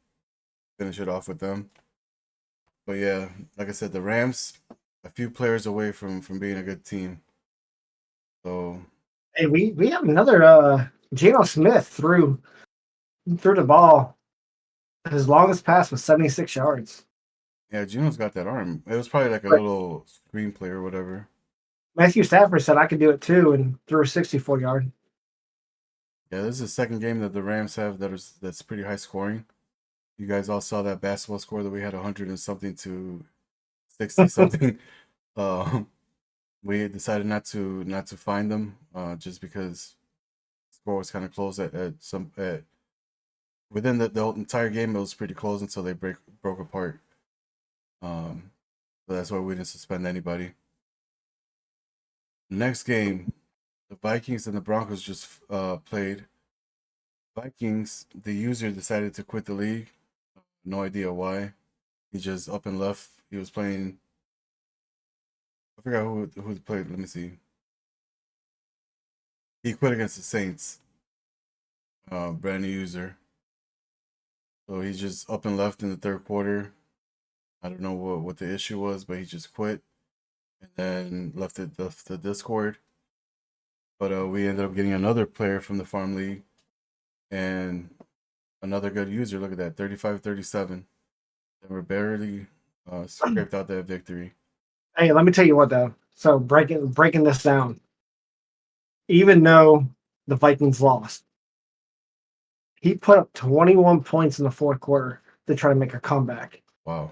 finished it off with them. But yeah, like I said, the Rams, a few players away from being a good team. So Hey, we have another Geno Smith threw the ball. His longest pass was 76 yards. yeah, Geno's got that arm. It was probably like a But little screenplay or whatever. Matthew Stafford said I could do it too and threw a 64-yard. Yeah, this is the second game that the Rams have that's pretty high scoring. You guys all saw that basketball score that we had 100 and something to 60 something. Uh, we decided not to find them just because the score was kind of close at within the whole entire game. It was pretty close until they broke apart. So that's why we didn't suspend anybody. Next game, the Vikings and the Broncos just played. Vikings, the user decided to quit the league. No idea why. He just up and left. He was playing. I forgot who played. Let me see. He quit against the Saints. Brand new user. So he just up and left in the third quarter. I don't know what the issue was, but he just quit and then left the Discord. But we ended up getting another player from the farm league and another good user. Look at that, 35-37. And we're barely scraped out that victory. Hey, let me tell you what though. So breaking this down, even though the Vikings lost, he put up 21 points in the fourth quarter to try to make a comeback. Wow.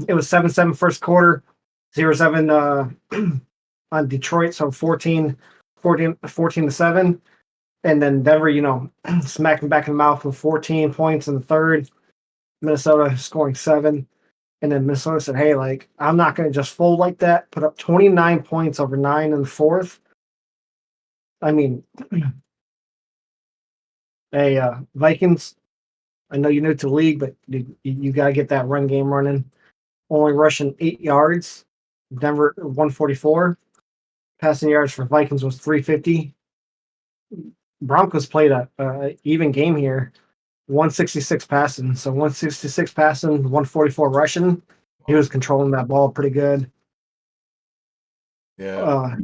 It was 7-7 first quarter, 0-7 on Detroit, so 14 to 7. And then Denver, smacked him back in the mouth with 14 points in the third. Minnesota scoring 7. And then Minnesota said, hey, like, I'm not going to just fold like that. Put up 29 points over 9 in the fourth. I mean, hey, Vikings, I know you're new to the league, but you got to get that run game running. Only rushing 8 yards. Denver 144. Passing yards for Vikings was 350. Broncos played a even game here. 166 passing. So 166 passing, 144 rushing. He was controlling that ball pretty good. Yeah.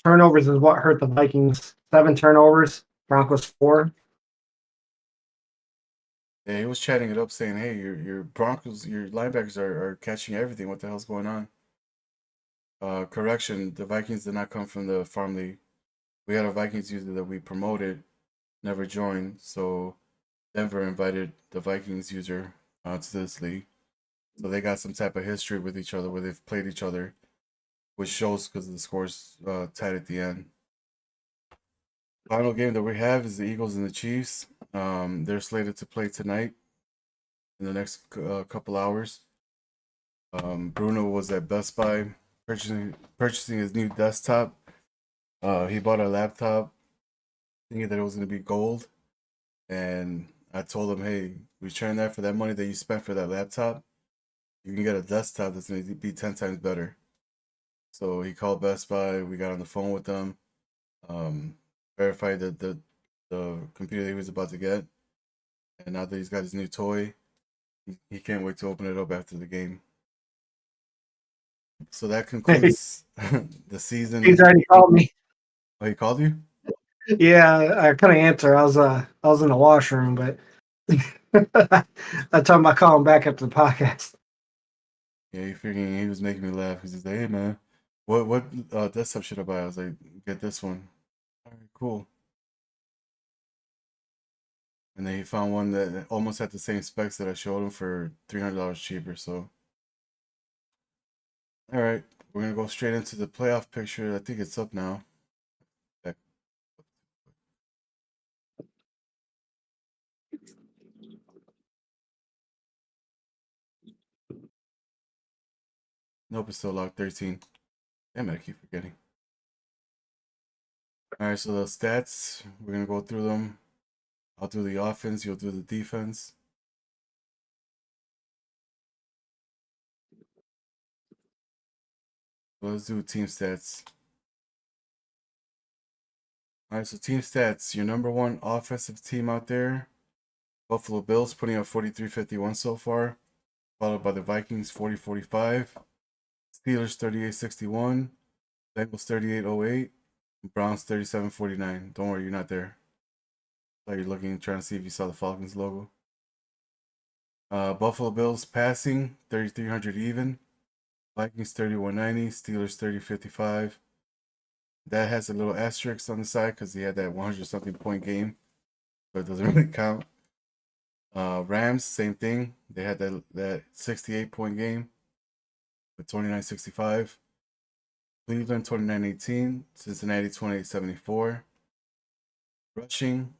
Turnovers is what hurt the Vikings. 7 turnovers, Broncos 4. Yeah, he was chatting it up saying, "Hey, your Broncos, your linebackers are catching everything. What the hell's going on?" Correction: the Vikings did not come from the farm league. We had a Vikings user that we promoted, never joined. So Denver invited the Vikings user to this league. So they got some type of history with each other where they've played each other, which shows because the scores tied at the end. Final game that we have is the Eagles and the Chiefs. They're slated to play tonight in the next couple hours. Bruno was at Best Buy purchasing his new desktop. He bought a laptop thinking that it was going to be gold, and I told him, "Hey, return that for that money that you spent for that laptop. You can get a desktop that's going to be 10 times better." So he called Best Buy. We got on the phone with them, verified that the computer that he was about to get, and now that he's got his new toy, he can't wait to open it up after the game. So that concludes the season. He's already called me. Oh, he called you? Yeah, I couldn't answer. I was in the washroom, but I told him I call him back after the podcast. Yeah, he was making me laugh because he's like, "Hey man, what desktop should I buy?" I was like, "Get this one." All right, cool. And then he found one that almost had the same specs that I showed him for $300 cheaper. So, all right, we're gonna go straight into the playoff picture. I think it's up now. Nope, it's still locked. 13. Damn it, I keep forgetting. All right, so the stats, we're gonna go through them. I'll do the offense. You'll do the defense. So let's do team stats. All right, so team stats. Your number one offensive team out there, Buffalo Bills, putting up 43-51 so far, followed by the Vikings 40-45, Steelers 38-61, Bengals 38-08, Browns 37-49. Don't worry, you're not there. Like you're looking, trying to see if you saw the Falcons logo. Buffalo Bills passing 3,300 even, Vikings 3190, Steelers 3055. That has a little asterisk on the side because he had that 100 something point game, but it doesn't really count. Rams, same thing. They had that 68-point game with 2965. Cleveland 2918, Cincinnati 2874. Rushing,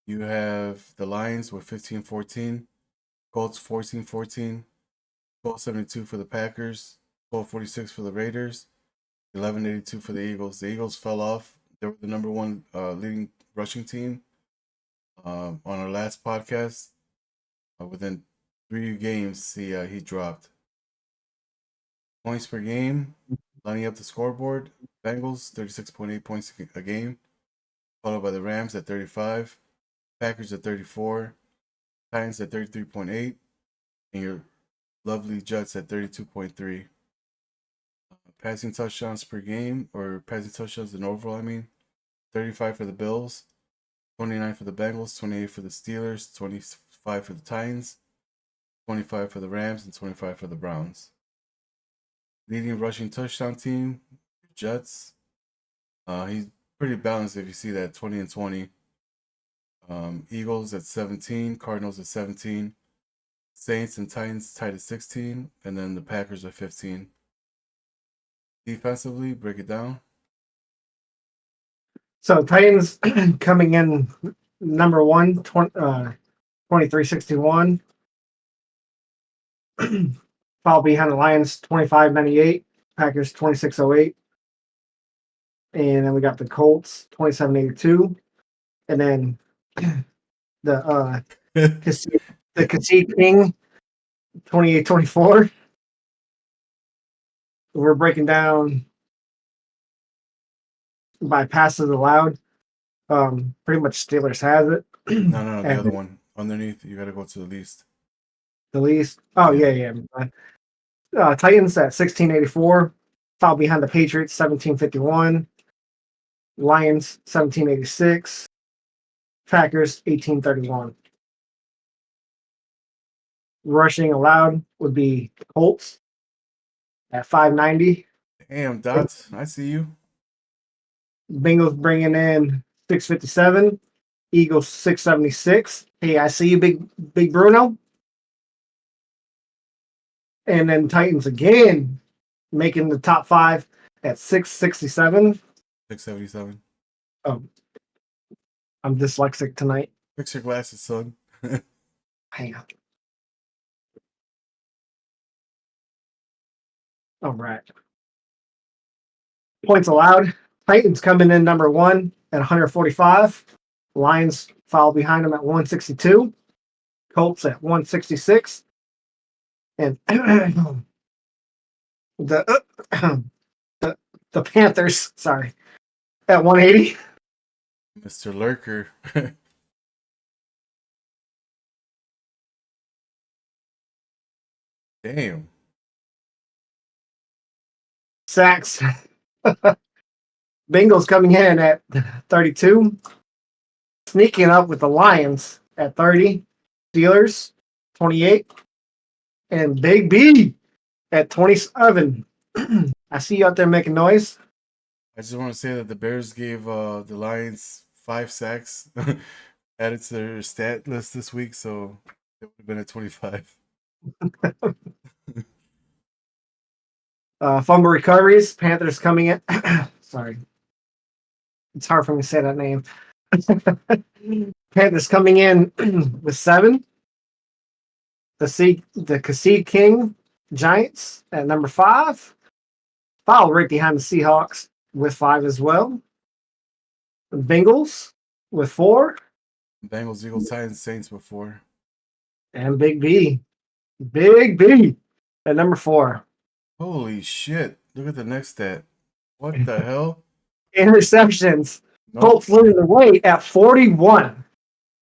you have the Lions with 1514, Colts 1414, 1272 for the Packers, 1246 for the Raiders, 1182 for the Eagles. The Eagles fell off. They were the number one leading rushing team on our last podcast. Within 3 games, he dropped. Points per game, lining up the scoreboard. Bengals 36.8 points a game, followed by the Rams at 35, Packers at 34, Titans at 33.8, and your lovely Jets at 32.3. Passing touchdowns per game, or passing touchdowns in overall, 35 for the Bills, 29 for the Bengals, 28 for the Steelers, 25 for the Titans, 25 for the Rams, and 25 for the Browns. Leading rushing touchdown team, Jets. He's pretty balanced if you see that 20 and 20. Eagles at 17, Cardinals at 17, Saints and Titans tied at 16, and then the Packers at 15. Defensively, break it down. So Titans coming in number one, 2361. Foul behind the Lions 2598, Packers 2608. And then we got the Colts 2782. And then the Concede King 2824. We're breaking down by passes allowed. Pretty much Steelers has it. No, the other one. Underneath, you got to go to the least. The least. Oh yeah. Titans at 1684. Foul behind the Patriots 1751. Lions 1786. Packers 1831. Rushing allowed would be Colts at 590. Damn, Dots, I see you. Bengals bringing in 657. Eagles 676. Hey, I see you, big Bruno. And then Titans again making the top 5 at 667. 677. Oh, I'm dyslexic tonight. Fix your glasses, son. Hang on. All right. Points allowed. Titans coming in number 1 at 145. Lions follow behind them at 162. Colts at 166. And the the Panthers, sorry, at 180. Mr. Lurker. Damn. Sacks. Bengals coming in at 32. Sneaking up with the Lions at 30. Steelers 28. And Big B at 27. I see you out there making noise. I just want to say that the Bears gave the Lions 5 sacks added to their stat list this week, so it would have been at 25. Fumble recoveries. Panthers coming in. Sorry. It's hard for me to say that name. Panthers coming in with 7. The Cassie King Giants at number 5. Foul right behind the Seahawks with 5 as well. The Bengals with 4. Bengals, Eagles, Titans, Saints before. And Big B. Big B at number 4. Holy shit. Look at the next stat. What the hell? Interceptions. No, Colts leading the way at 41.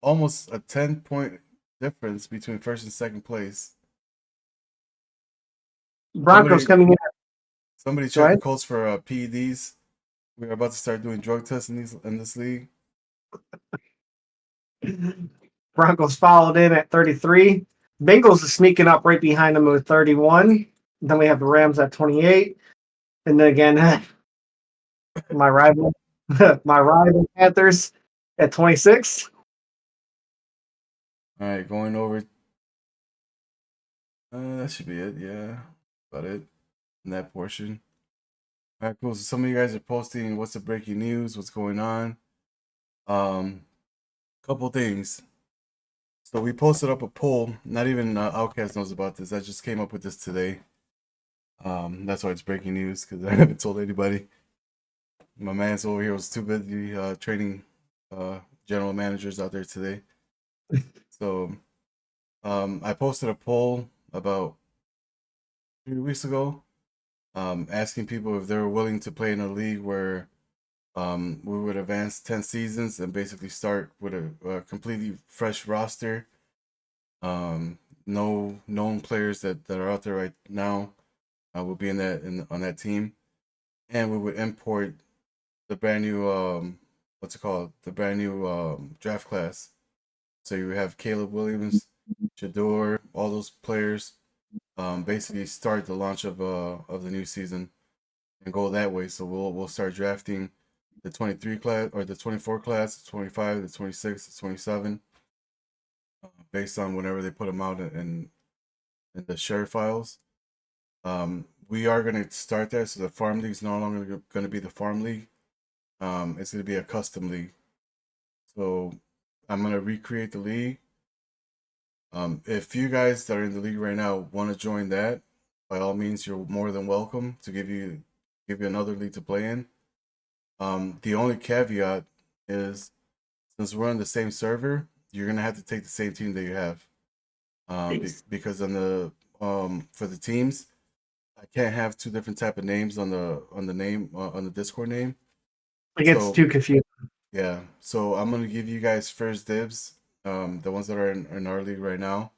almost a 10-point difference between first and second place. Broncos coming in. Somebody check the Colts for PEDs. We're about to start doing drug tests in this league. Broncos followed in at 33. Bengals is sneaking up right behind them with 31. Then we have the Rams at 28. And then again, my rival Panthers at 26. All right, going over. That should be it. Yeah, about it in that portion. All right, cool. So some of you guys are posting what's the breaking news, what's going on. Couple things. So we posted up a poll. Not even Outcast knows about this. I just came up with this today. That's why it's breaking news because I haven't told anybody. My man's over here was too busy training general managers out there today. So I posted a poll about 3 weeks ago, asking people if they were willing to play in a league where we would advance 10 seasons and basically start with a completely fresh roster. No known players that are out there right now will be on that team, and we would import the brand new the brand new draft class. So you have Caleb Williams, Shador, all those players. Basically start the launch of the new season and go that way. So we'll start drafting the 23 class or the 24 class, the 25, the 26, the 27, based on whenever they put them out in the share files. We are going to start there, so the farm league is no longer going to be the farm league. It's going to be a custom league. So I'm going to recreate the league. If you guys that are in the league right now want to join that, by all means, you're more than welcome to give you another league to play in. The only caveat is, since we're on the same server, you're gonna have to take the same team that you have. Because on the for the teams, I can't have 2 different type of names on the name on the Discord name. It gets too confusing. Yeah, so I'm gonna give you guys first dibs, the ones that are in our league right now,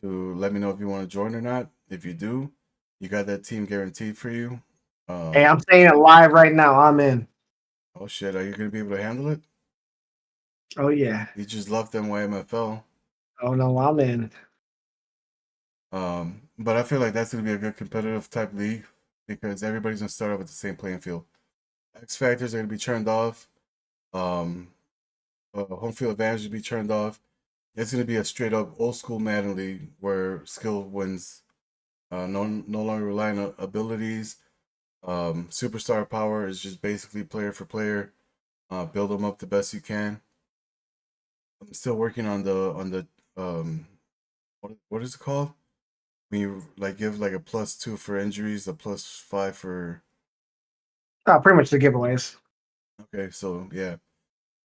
to let me know if you want to join or not. If you do, you got that team guaranteed for you. Hey, I'm saying it live right now. I'm in. Oh shit, are you gonna be able to handle it? Oh yeah. You just left NYMFL. Oh no, I'm in. But I feel like that's gonna be a good competitive type league because everybody's gonna start off with the same playing field. X factors are gonna be turned off. Um, home field advantage will be turned off. It's gonna be a straight up old school Madden league where skill wins. No longer relying on abilities. Superstar power is just basically player for player. Build them up the best you can. I'm still working on the what is it called? When you like give like a +2 for injuries, a +5 for Pretty much the giveaways. okay, so yeah.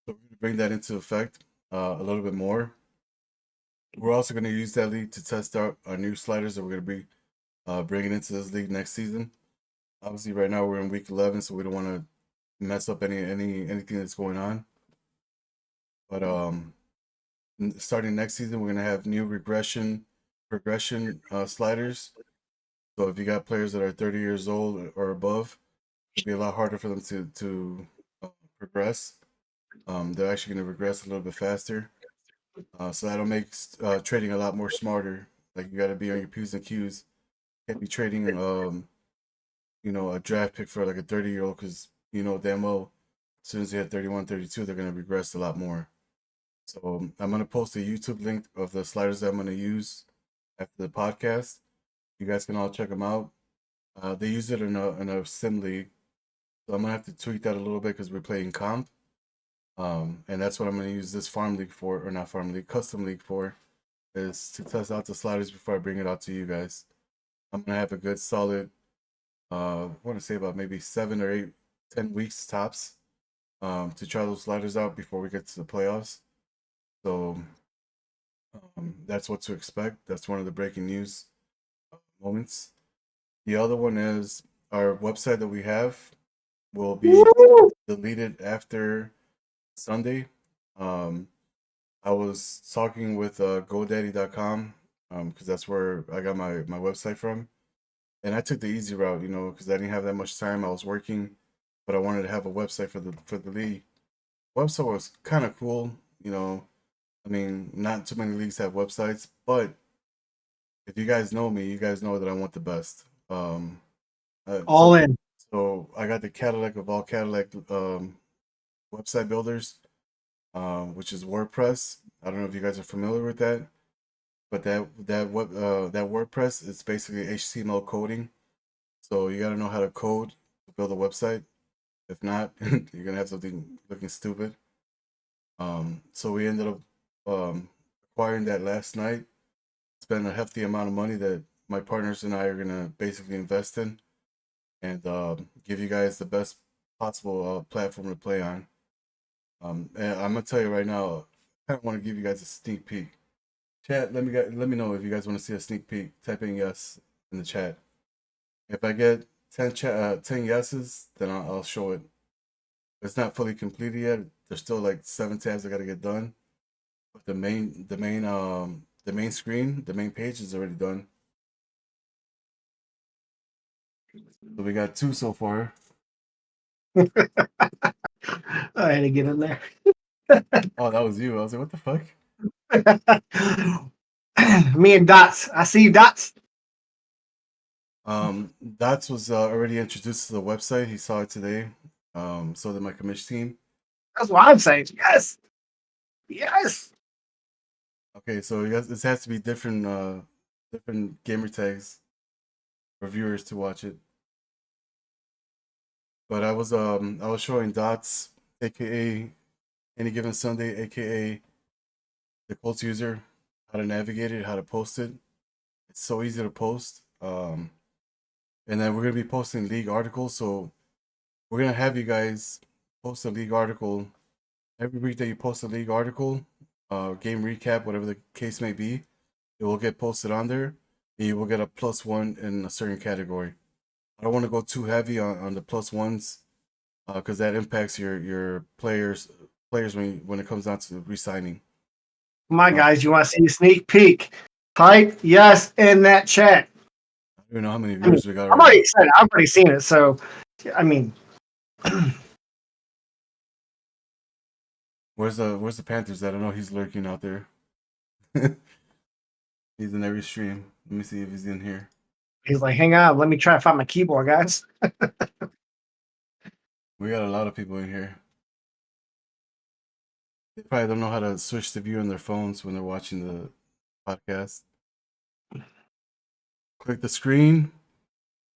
So we're gonna bring that into effect a little bit more. We're also gonna use that league to test out our new sliders that we're gonna be bringing into this league next season. Obviously, right now we're in week 11, so we don't want to mess up anything that's going on. But starting next season, we're gonna have new progression sliders. So if you got players that are 30 years old or above, it'll be a lot harder for them to progress. They're actually gonna regress a little bit faster. So that'll make trading a lot more smarter. Like you got to be on your P's and Q's. Can't be trading a draft pick for like a 30-year-old because damn well as soon as they hit 31, 32, they're gonna regress a lot more. So I'm gonna post a YouTube link of the sliders that I'm gonna use after the podcast. You guys can all check them out. They use it in a sim league, so I'm gonna have to tweak that a little bit because we're playing comp. And that's what I'm gonna use this farm league for, or not farm league, custom league for, is to test out the sliders before I bring it out to you guys. I'm gonna have a good solid, I want to say about maybe 7 or 8, 10 weeks tops, to try those sliders out before we get to the playoffs. So that's what to expect. That's one of the breaking news moments. The other one is our website that we have will be Woo! deleted after Sunday. Um, I was talking with GoDaddy.com because that's where I got my website from, and I took the easy route, because I didn't have that much time. I was working, but I wanted to have a website for the league. Website was kind of cool, you know. I mean, not too many leagues have websites, but if you guys know me, you guys know that I want the best. Um, uh, All so in. so I got the Cadillac of all Cadillac website builders, which is WordPress. I don't know if you guys are familiar with that, but that WordPress is basically HTML coding. So you got to know how to code to build a website. If not, you're gonna have something looking stupid. So we ended up acquiring that last night. Spent a hefty amount of money that my partners and I are gonna basically invest in, and give you guys the best possible platform to play on. And I'm gonna tell you right now, I kind of want to give you guys a sneak peek. Chat, let me know if you guys want to see a sneak peek. Type in yes in the chat. If I get 10 yeses, then I'll show it. It's not fully completed yet. There's still like 7 tabs I gotta get done. But the main screen, the main page is already done. So we got 2 so far. I had to get in there. Oh, that was you. I was like, what the fuck? Me and Dots. I see you, Dots. Dots was already introduced to the website. He saw it today. So did my commission team. That's what I'm saying. Yes. Yes. Okay, so this has to be different gamer tags for viewers to watch it. But I was showing Dots, aka Any Given Sunday, aka the Colts user, how to navigate it, how to post it. It's so easy to post. And then we're gonna be posting league articles, so we're gonna have you guys post a league article every week that you post a league article, game recap, whatever the case may be. It will get posted on there, and you will get a +1 in a certain category. I don't want to go too heavy on the +1s, because that impacts your players when it comes down to re-signing. My Uh, guys, you want to see a sneak peek? Type yes in that chat. I don't even know how many viewers we got I've right already now. said it. I've already seen it. So, I mean, Where's the Panthers at? I know he's lurking out there. He's in every stream. Let me see if he's in here. he's like, hang on, let me try to find my keyboard, guys. We got a lot of people in here. They probably don't know how to switch the view on their phones when they're watching the podcast. Click the screen.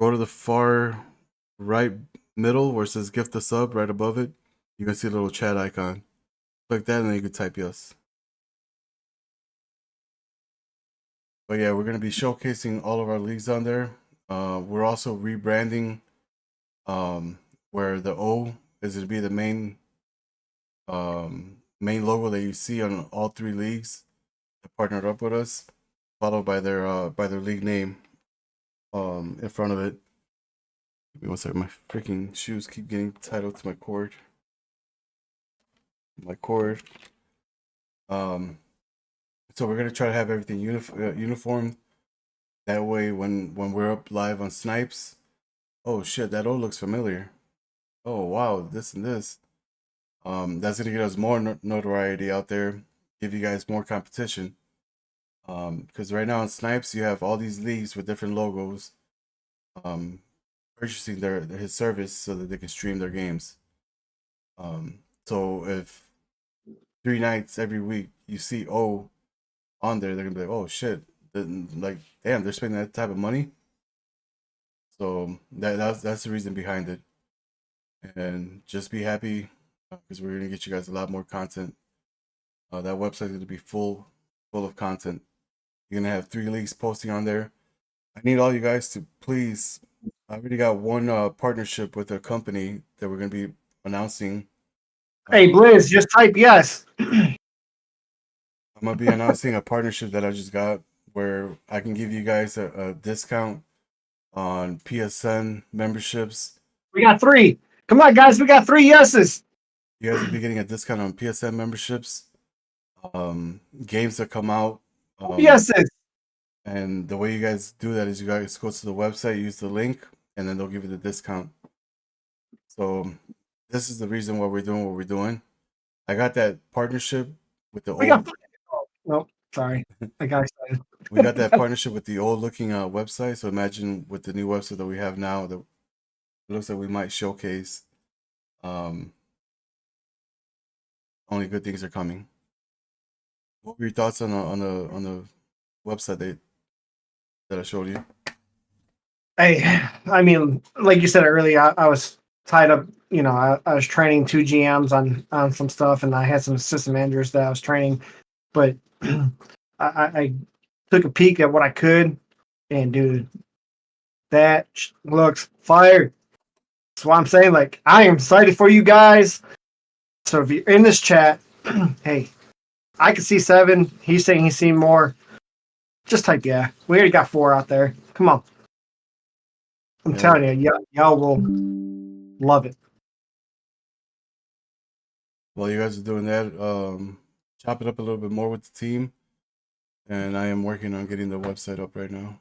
Go to the far right middle where it says gift a sub right above it. You can see a little chat icon. Click that and then you can type yes. But yeah, we're going to be showcasing all of our leagues on there. We're also rebranding where the O is going to be the main logo that you see on all three leagues that partnered up with us, followed by their league name in front of it. Give me one second. My freaking shoes keep getting tied up to my cord. So we're gonna try to have everything uniform. That way, when we're up live on Snipes, oh shit, that all looks familiar. Oh wow, this and this. That's gonna get us more notoriety out there, give you guys more competition. Because right now on Snipes, you have all these leagues with different logos, purchasing his service so that they can stream their games. So if 3 nights every week you see O on there, they're gonna be like, oh shit, like damn, they're spending that type of money. So that's the reason behind it. And just be happy because we're gonna get you guys a lot more content. That website is gonna be full of content. You're gonna have 3 leagues posting on there. I need all you guys to please. I already got one partnership with a company that we're gonna be announcing. Hey, Blizz, just type yes. I'm gonna be announcing a partnership that I just got where I can give you guys a discount on PSN memberships. We got 3. Come on, guys. We got 3 yeses. You guys will be getting a discount on PSN memberships. Games that come out. Yeses. And the way you guys do that is you guys go to the website, use the link, and then they'll give you the discount. So this is the reason why we're doing what we're doing. I got that partnership with the old. Nope, sorry. I got excited. We got that partnership with the old looking website. So imagine with the new website that we have now, that it looks like we might showcase. Only good things are coming. What were your thoughts on the website that I showed you? Hey, I mean, like you said earlier, I was tied up. You know, I was training 2 GMs on some stuff, and I had some assistant managers that I was training. But I took a peek at what I could, and dude, that looks fire. That's why I'm saying, like, I am excited for you guys. So if you're in this chat, hey, I can see 7. He's saying he's seen more. Just type yeah. We already got 4 out there. Come on. I'm telling you, y'all will love it. While you guys are doing that, chop it up a little bit more with the team. And I am working on getting the website up right now.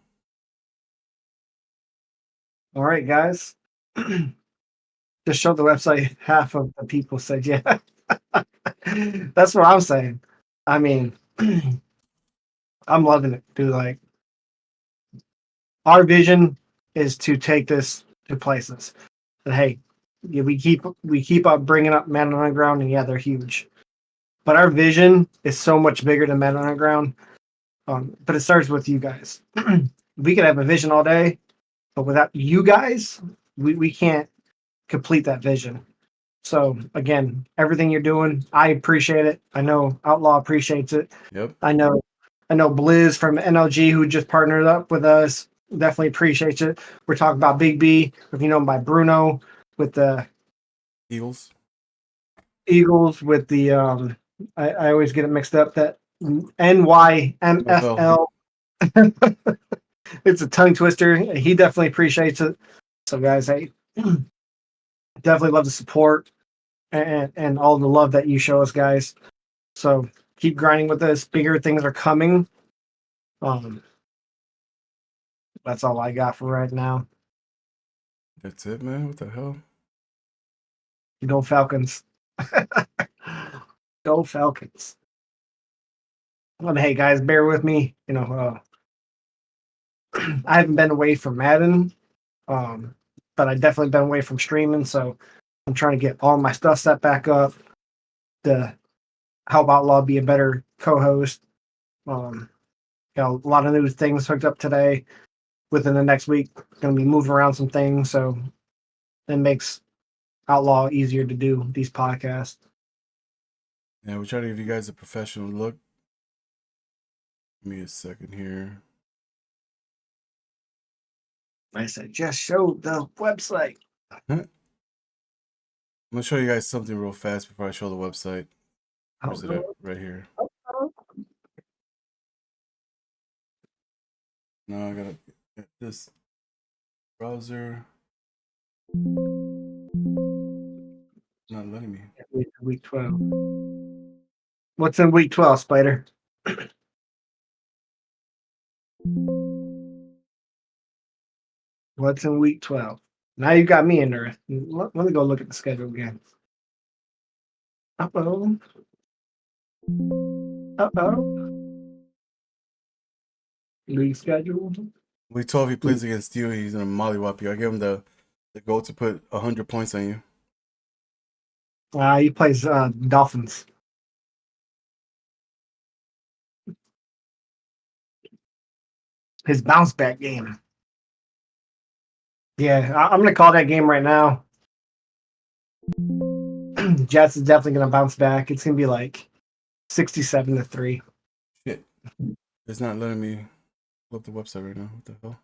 All right, guys. Just show the website. Half of the people said yeah. That's what I'm saying. I mean, I'm loving it, dude. Like, our vision is to take this to places. And hey, yeah, we keep up bringing up Men Underground, and yeah, they're huge. But our vision is so much bigger than Men Underground. But it starts with you guys. We could have a vision all day, but without you guys, we can't complete that vision. So again, everything you're doing, I appreciate it. I know Outlaw appreciates it. Yep. I know Blizz from NLG, who just partnered up with us, definitely appreciates it. We're talking about Big B, if you know him by Bruno, with the Eagles with the I always get it mixed up, that NYMFL. It's a tongue twister. He definitely appreciates it. So guys, I definitely love the support and all the love that you show us, guys. So keep grinding with us. Bigger things are coming. Um, that's all I got for right now. That's it, man. What the hell? Go Falcons. Go Falcons. Well, hey guys, bear with me. I haven't been away from Madden, but I definitely been away from streaming. So I'm trying to get all my stuff set back up to help Outlaw be a better co-host. Got a lot of new things hooked up today. Within the next week, going to be moving around some things, so it makes Outlaw easier to do these podcasts. Yeah, we try to give you guys a professional look. Give me a second here. I said, just show the website. I'm gonna show you guys something real fast before I show the website. Where's it at? Right here. Now I gotta get this browser. Not letting me. Week 12. What's in week 12, Spider? What's in week 12? Now you got me interested. Let me go look at the schedule again. Uh-oh. Uh-oh. League schedule. Week 12, he plays against you. He's gonna mollywop you. I gave him the goal to put 100 points on you. He plays Dolphins. His bounce back game. Yeah, I'm going to call that game right now. Jets is definitely going to bounce back. It's going to be like 67-3. Shit. It's not letting me pull up the website right now. What the hell?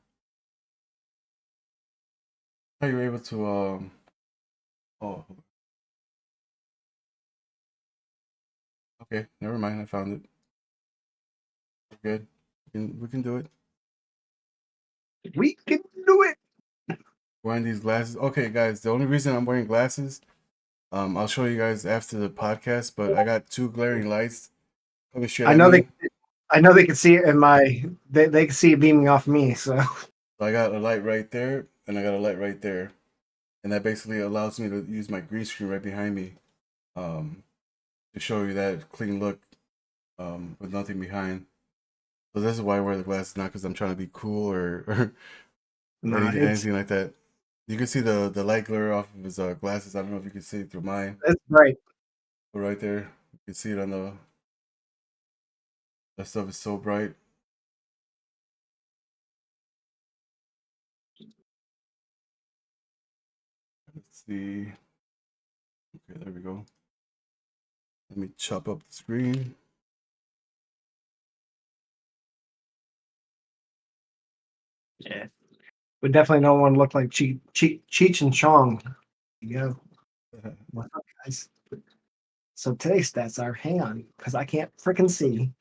How you able to oh, okay, never mind. I found it. We're good. We can do it. We can do it. Wearing these glasses. Okay, guys. The only reason I'm wearing glasses, I'll show you guys after the podcast. But I got two glaring lights coming straight at me. I know they can see it in my. They can see it beaming off me. So I got a light right there, and I got a light right there, and that basically allows me to use my green screen right behind me, to show you that clean look, with nothing behind. So this is why I wear the glasses, not because I'm trying to be cool or anything like that. You can see the light glare off of his glasses. I don't know if you can see it through mine. That's right. But right there, you can see it on the. That stuff is so bright. Let's see. Okay, there we go. Let me chop up the screen. Yeah, we definitely don't want to look like Cheech and Chong. There you go. What's up, guys? So today's stats are, hang on, because I can't freaking see.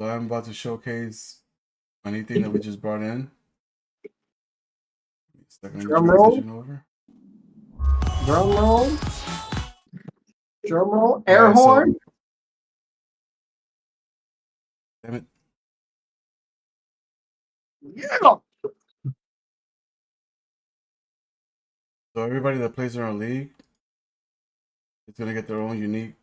So I'm about to showcase anything that we just brought in. Second, Drum roll. transition over. Drum roll. Drum roll. Air horn. Damn it. Yeah. So everybody that plays in our league is gonna get their own unique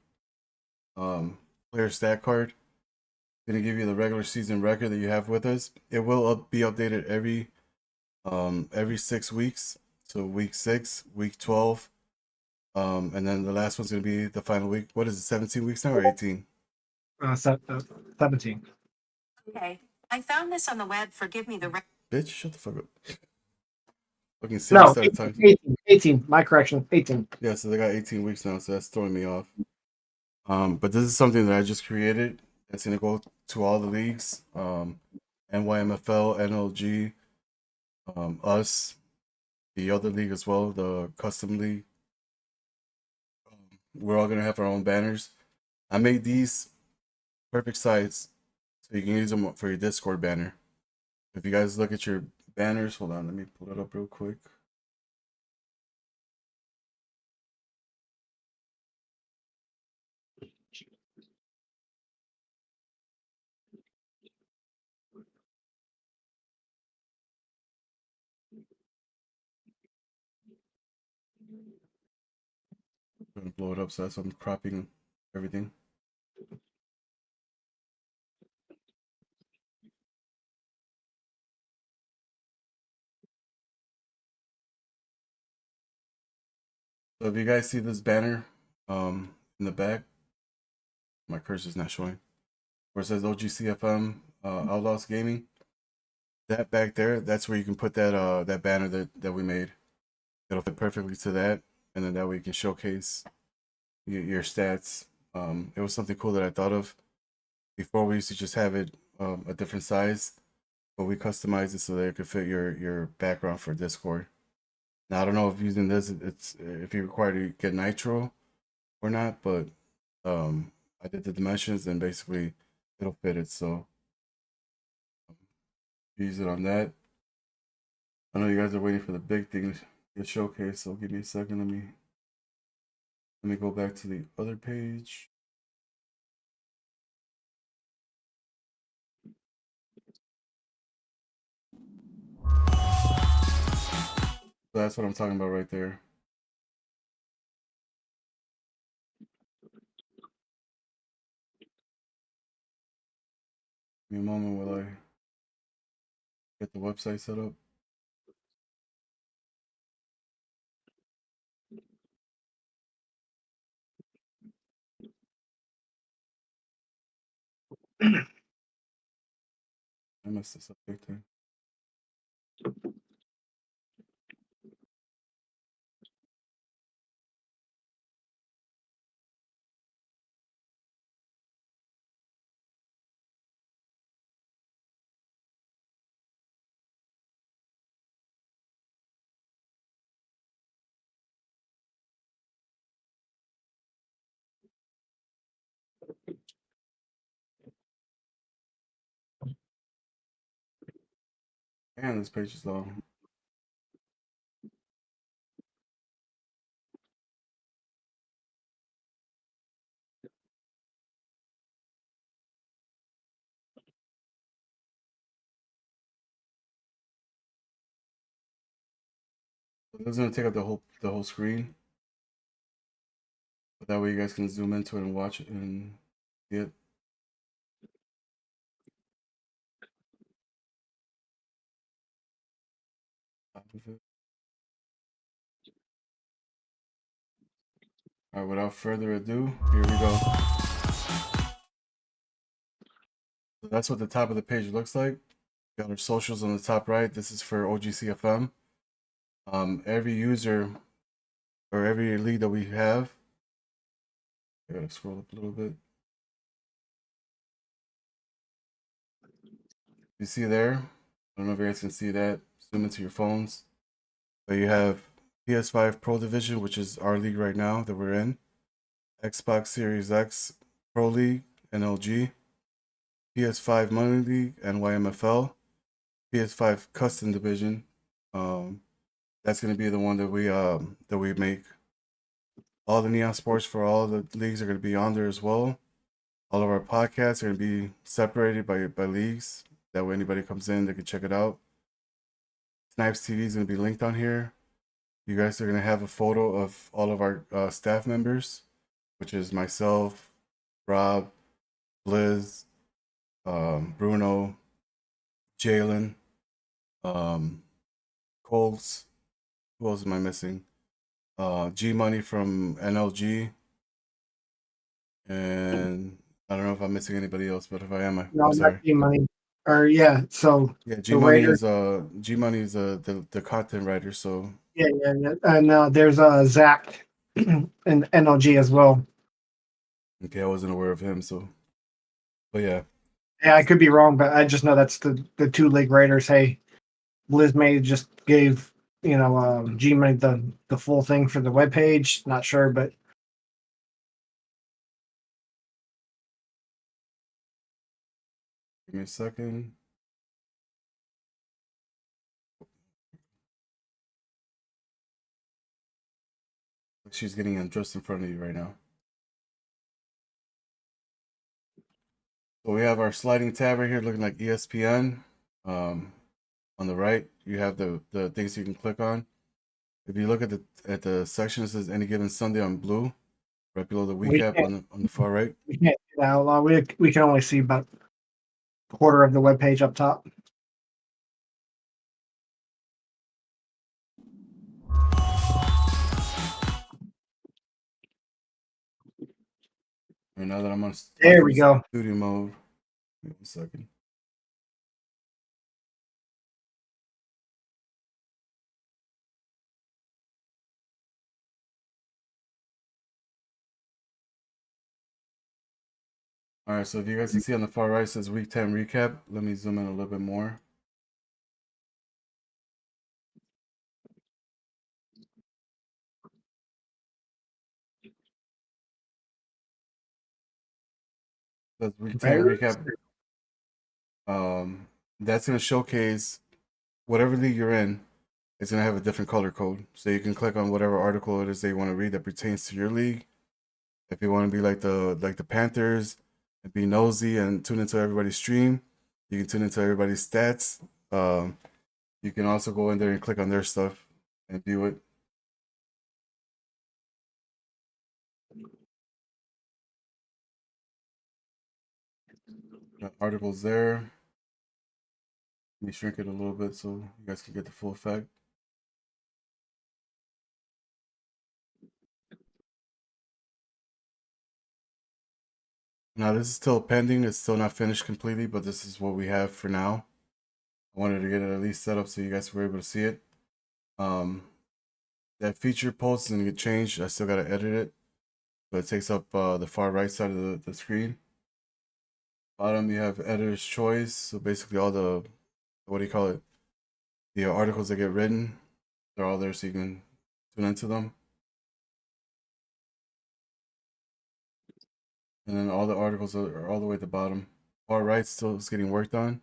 player stat card. It's gonna give you the regular season record that you have with us. It will be updated every 6 weeks. So week 6, week 12, and then the last one's gonna be the final week. What is it? 17 weeks now or 18? 17. Okay, I found this on the web. Forgive me the. Bitch, shut the fuck up. Fucking Siri No, started talking. 18. My correction, 18. Yeah, so they got 18 weeks now, so that's throwing me off. But this is something that I just created. It's gonna go to all the leagues, NYMFL, NLG, us, the other league as well, the custom league. We're all gonna have our own banners. I made these perfect size so you can use them for your Discord banner. If you guys look at your banners, hold on, let me pull it up real quick. I'm gonna blow it up, so that's why I'm cropping everything. So if you guys see this banner in the back, my cursor's not showing, where it says Ogcfm Outlaws Gaming, that back there, that's where you can put that that banner that we made. It'll fit perfectly to that, and then that way you can showcase your stats. It was something cool that I thought of. Before we used to just have it a different size, but we customized it so that it could fit your background for Discord. Now I don't know if using this, it's if you're required to get nitro or not, but I did the dimensions and basically it'll fit it. So use it on that. I know you guys are waiting for the big thing to get showcased, so give me a second. Let me go back to the other page. So that's what I'm talking about right there. Give me a moment while I get the website set up. I messed this up big time. And this page is long. So this is gonna take up the whole screen, but that way you guys can zoom into it and watch it and see it. Top of it. All right, without further ado, here we go. So that's what the top of the page looks like. Got our socials on the top right. This is for OGCFM. Every user or every league that we have. I gotta scroll up a little bit. You see there? I don't know if you guys can see that. Zoom into your phones. But you have PS5 Pro Division, which is our league right now that we're in. Xbox Series X Pro League, NLG. PS5 Money League, NYMFL. PS5 Custom Division. That's gonna be the one that we make. All the Neon Sports for all the leagues are gonna be on there as well. All of our podcasts are gonna be separated by leagues. That way anybody comes in, they can check it out. Snipes TV is gonna be linked on here. You guys are gonna have a photo of all of our staff members, which is myself, Rob, Liz, Bruno, Jalen, Coles. Who else am I missing? G Money from NLG, and I don't know if I'm missing anybody else, but if I am, No, I'm not sorry. G-Money. Or yeah, so Yeah, the Raider. G Money is the content writer. So Yeah, yeah, yeah. And there's Zach and NLG as well. okay, I wasn't aware of him. So, but yeah, Yeah, I could be wrong, but I just know that's the two league Raiders. Hey, Liz May just gave G-Money the full thing for the webpage. Not sure, but give me a second. She's getting undressed in front of you right now. So we have our sliding tab right here looking like ESPN. On the right, you have the things you can click on. If you look at the section that says any given Sunday on blue, right below the We recap can't, on the far right. we can't do that out loud. We can only see about a quarter of the web page up top. And now that I'm on There we go. studio mode, wait a second. All right, so if you guys can see on the far right, it says week 10 recap. Let me zoom in a little bit more. That's week 10 recap. That's going to showcase whatever league you're in. It's going to have a different color code. So you can click on whatever article it is that you want to read that pertains to your league. If you want to be like the Panthers and be nosy and tune into everybody's stream, you can tune into everybody's stats. You can also go in there and click on their stuff and view it. Got articles there. Let me shrink it a little bit so you guys can get the full effect. Now this is still pending. It's still not finished completely, but this is what we have for now. I wanted to get it at least set up so you guys were able to see it. That feature post is gonna get changed. I still gotta edit it, but it takes up the far right side of the screen. Bottom you have editor's choice. So basically all the, what do you call it? The articles that get written, they're all there so you can tune into them. And then all the articles are all the way at the bottom. Far right still is getting worked on.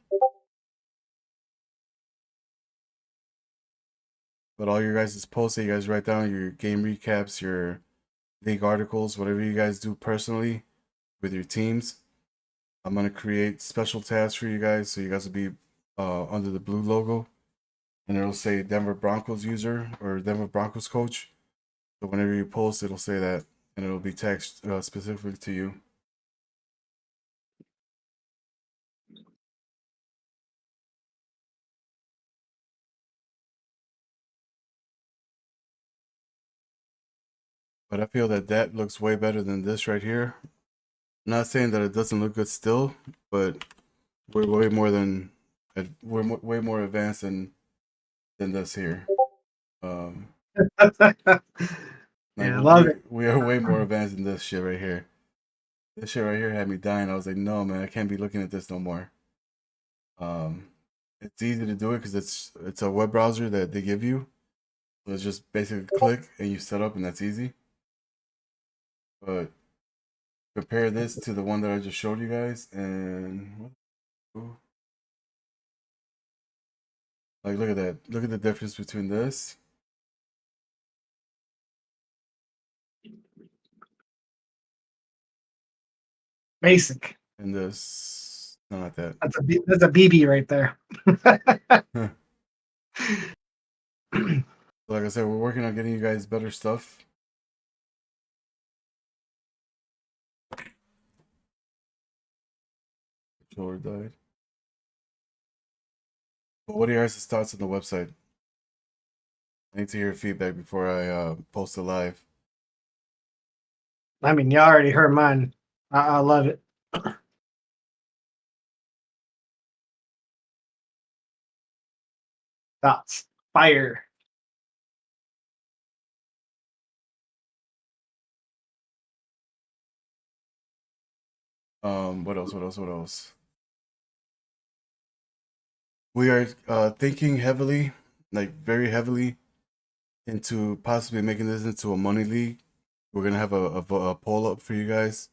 But all your guys' posts that you guys write down, your game recaps, your league articles, whatever you guys do personally with your teams, I'm gonna create special tabs for you guys, so you guys will be under the blue logo, and it'll say Denver Broncos user or Denver Broncos coach. So whenever you post, it'll say that, and it'll be tagged specifically to you. But I feel that that looks way better than this right here. I'm not saying that it doesn't look good still, but we're way more than way more advanced than this here. Like Yeah, I love it. we are way more advanced than this shit right here. This shit right here had me dying. I was like, no man, I can't be looking at this no more. It's easy to do it because it's a web browser that they give you. So it's just basically click and you set up, and that's easy. But compare this to the one that I just showed you guys, and like look at that. Look at the difference between this. Basic. And this. No, not that. That's a BB right there. Like I said, we're working on getting you guys better stuff. Controller died. But what are your guys' thoughts on the website? I need to hear feedback before I post it live. I mean, you already heard mine. I love it. Thoughts. Fire. What else? What else? What else? We are thinking heavily, like very heavily, into possibly making this into a money league. We're gonna have a poll up for you guys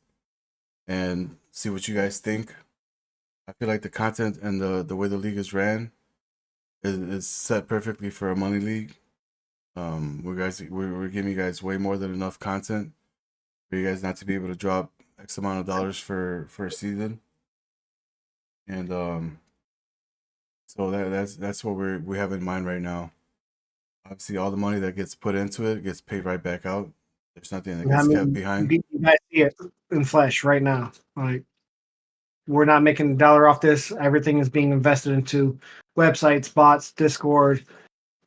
and see what you guys think. I feel like the content and the way the league is ran is set perfectly for a money league. We're giving you guys way more than enough content for you guys not to be able to drop X amount of dollars for a season. And so that's what we have in mind right now. Obviously, all the money that gets put into it gets paid right back out. There's nothing that I gets kept mean, behind. you guys see it in flesh right now. Like, we're not making a dollar off this. Everything is being invested into websites, bots, Discord,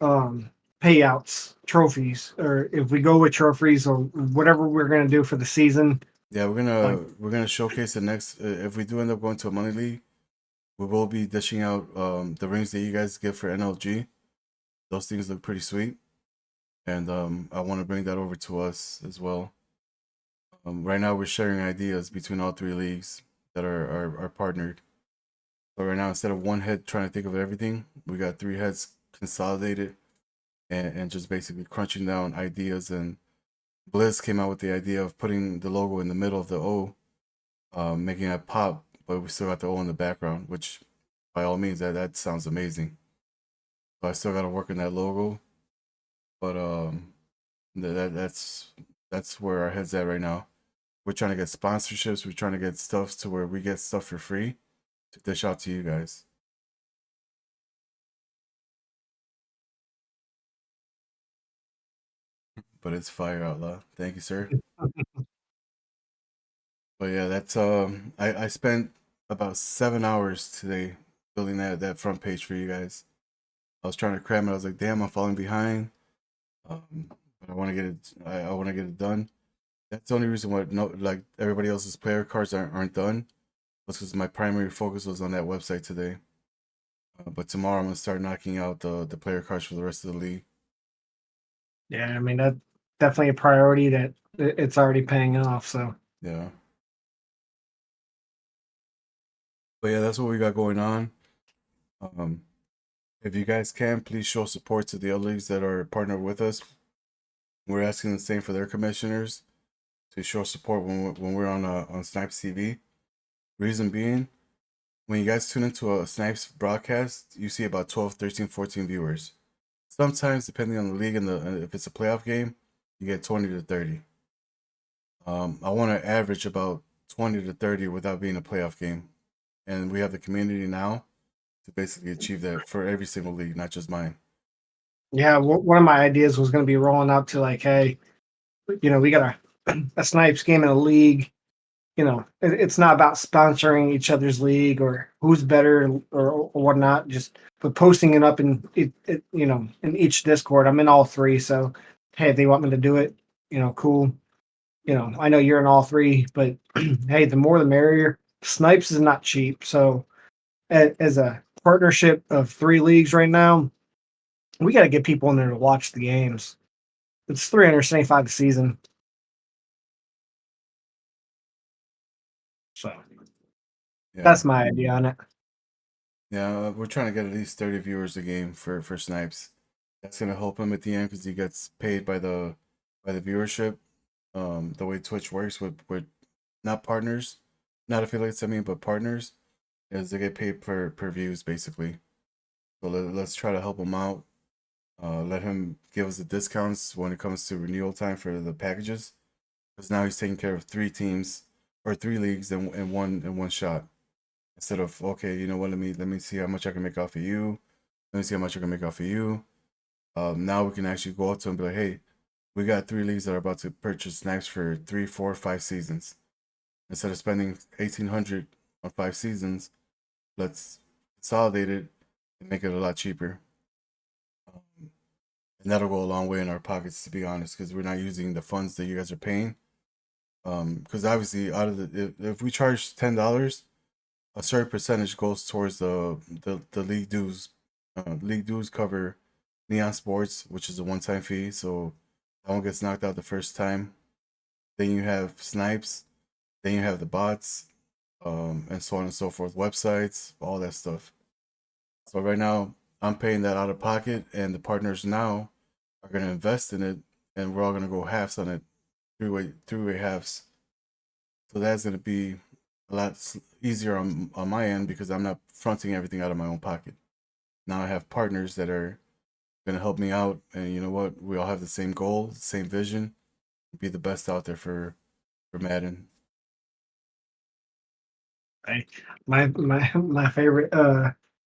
um, payouts, trophies, or if we go with trophies or whatever we're gonna do for the season. Yeah, Like, we're gonna showcase the next. If we do end up going to a money league, we will be dishing out the rings that you guys get for NLG. Those things look pretty sweet, and I want to bring that over to us as well. Right now, we're sharing ideas between all three leagues that are partnered. So right now, instead of one head trying to think of everything, we got three heads consolidated and just basically crunching down ideas. And Blizz came out with the idea of putting the logo in the middle of the O, making it pop, but we still got the O in the background, which by all means, that sounds amazing. So I still got to work on that logo, but that's where our heads at right now. We're trying to get sponsorships. We're trying to get stuff to where we get stuff for free to dish out to you guys. But it's fire outlaw. Thank you, sir. But yeah, that's I spent about 7 hours today building that front page for you guys. I was trying to cram it. I was like, damn, I'm falling behind. But I want to get it. I want to get it done. That's the only reason why no, like everybody else's player cards aren't done. Was because my primary focus was on that website today. But tomorrow I'm gonna start knocking out the player cards for the rest of the league. yeah, I mean that's definitely a priority that it's already paying off. So Yeah. But yeah, that's what we got going on. Um, if you guys can, please show support to the other leagues that are partnered with us. We're asking the same for their commissioners to show support when we're on Snipes TV. Reason being, when you guys tune into a Snipes broadcast, you see about 12, 13, 14 viewers. Sometimes, depending on the league and if it's a playoff game, you get 20 to 30. I want to average about 20 to 30 without being a playoff game. And we have the community now to basically achieve that for every single league, not just mine. yeah, one of my ideas was going to be rolling out to like, hey, we got a Snipes game in a league. It's not about sponsoring each other's league or who's better or whatnot. Just but posting it up in in each Discord. I'm in all three, so hey, if they want me to do it, cool. I know you're in all three, but hey, the more the merrier. Snipes is not cheap, so as a partnership of three leagues right now, we got to get people in there to watch the games. It's 375 a season, so Yeah. that's my idea on it. Yeah, we're trying to get at least 30 viewers a game for Snipes. That's gonna help him at the end because he gets paid by the viewership. The way Twitch works with not partners, not affiliates, I mean, but partners, is they get paid per views basically. So let's try to help him out. Let him give us the discounts when it comes to renewal time for the packages, because now he's taking care of three teams or three leagues in one shot. Instead of, okay, you know what? Let me see how much I can make off of you. Let me see how much I can make off of you. Now we can actually go out to him and be like, hey, we got three leagues that are about to purchase snacks for 3, 4, 5 seasons. Instead of spending 1,800 on 5 seasons, let's consolidate it and make it a lot cheaper. And that'll go a long way in our pockets, to be honest, because we're not using the funds that you guys are paying. Because obviously, out of if we charge $10, a certain percentage goes towards the league dues. League dues cover Neon Sports, which is a one-time fee, so that one gets knocked out the first time. Then you have Snipes, then you have the bots, and so on and so forth, websites, all that stuff. So right now, I'm paying that out of pocket, and the partners now are going to invest in it, and we're all going to go halves on it, three-way halves. So that's going to be a lot easier on my end because I'm not fronting everything out of my own pocket. Now I have partners that are gonna help me out. And you know what? We all have the same goal, same vision. Be the best out there for Madden. My favorite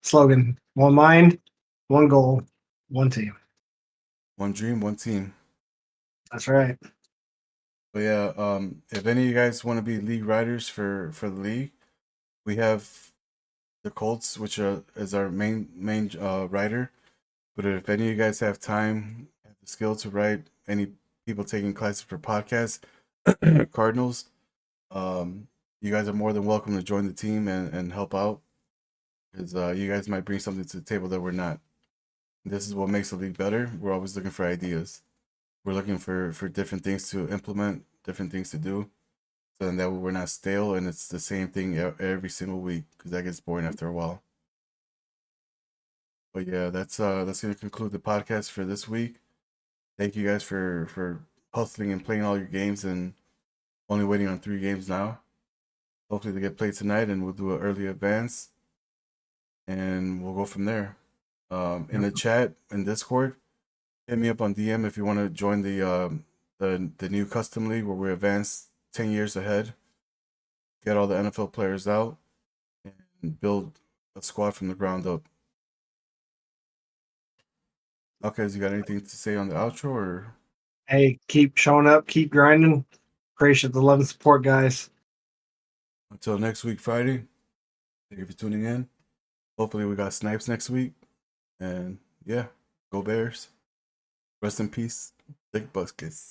slogan: one mind, one goal, one team. One dream, one team. That's right. But yeah, if any of you guys want to be league riders for the league, we have the Colts, which is our main rider. But if any of you guys have time, have the skill to write, any people taking classes for podcasts, Cardinals, you guys are more than welcome to join the team and help out. Because you guys might bring something to the table that we're not. This is what makes the league better. We're always looking for ideas. We're looking for different things to implement, different things to do, so then that way we're not stale and it's the same thing every single week, because that gets boring after a while. But yeah, that's gonna conclude the podcast for this week. Thank you guys for hustling and playing all your games and only waiting on 3 games now. Hopefully they get played tonight and we'll do an early advance and we'll go from there. In the chat in Discord, hit me up on DM if you want to join the new custom league where we advance 10 years ahead, get all the NFL players out, and build a squad from the ground up. Okay, you got anything to say on the outro or? Hey, keep showing up, keep grinding. Appreciate the love and support, guys. Until next week, Friday. Thank you for tuning in. Hopefully we got snipes next week. And yeah, go Bears. Rest in peace. Dick Buskis.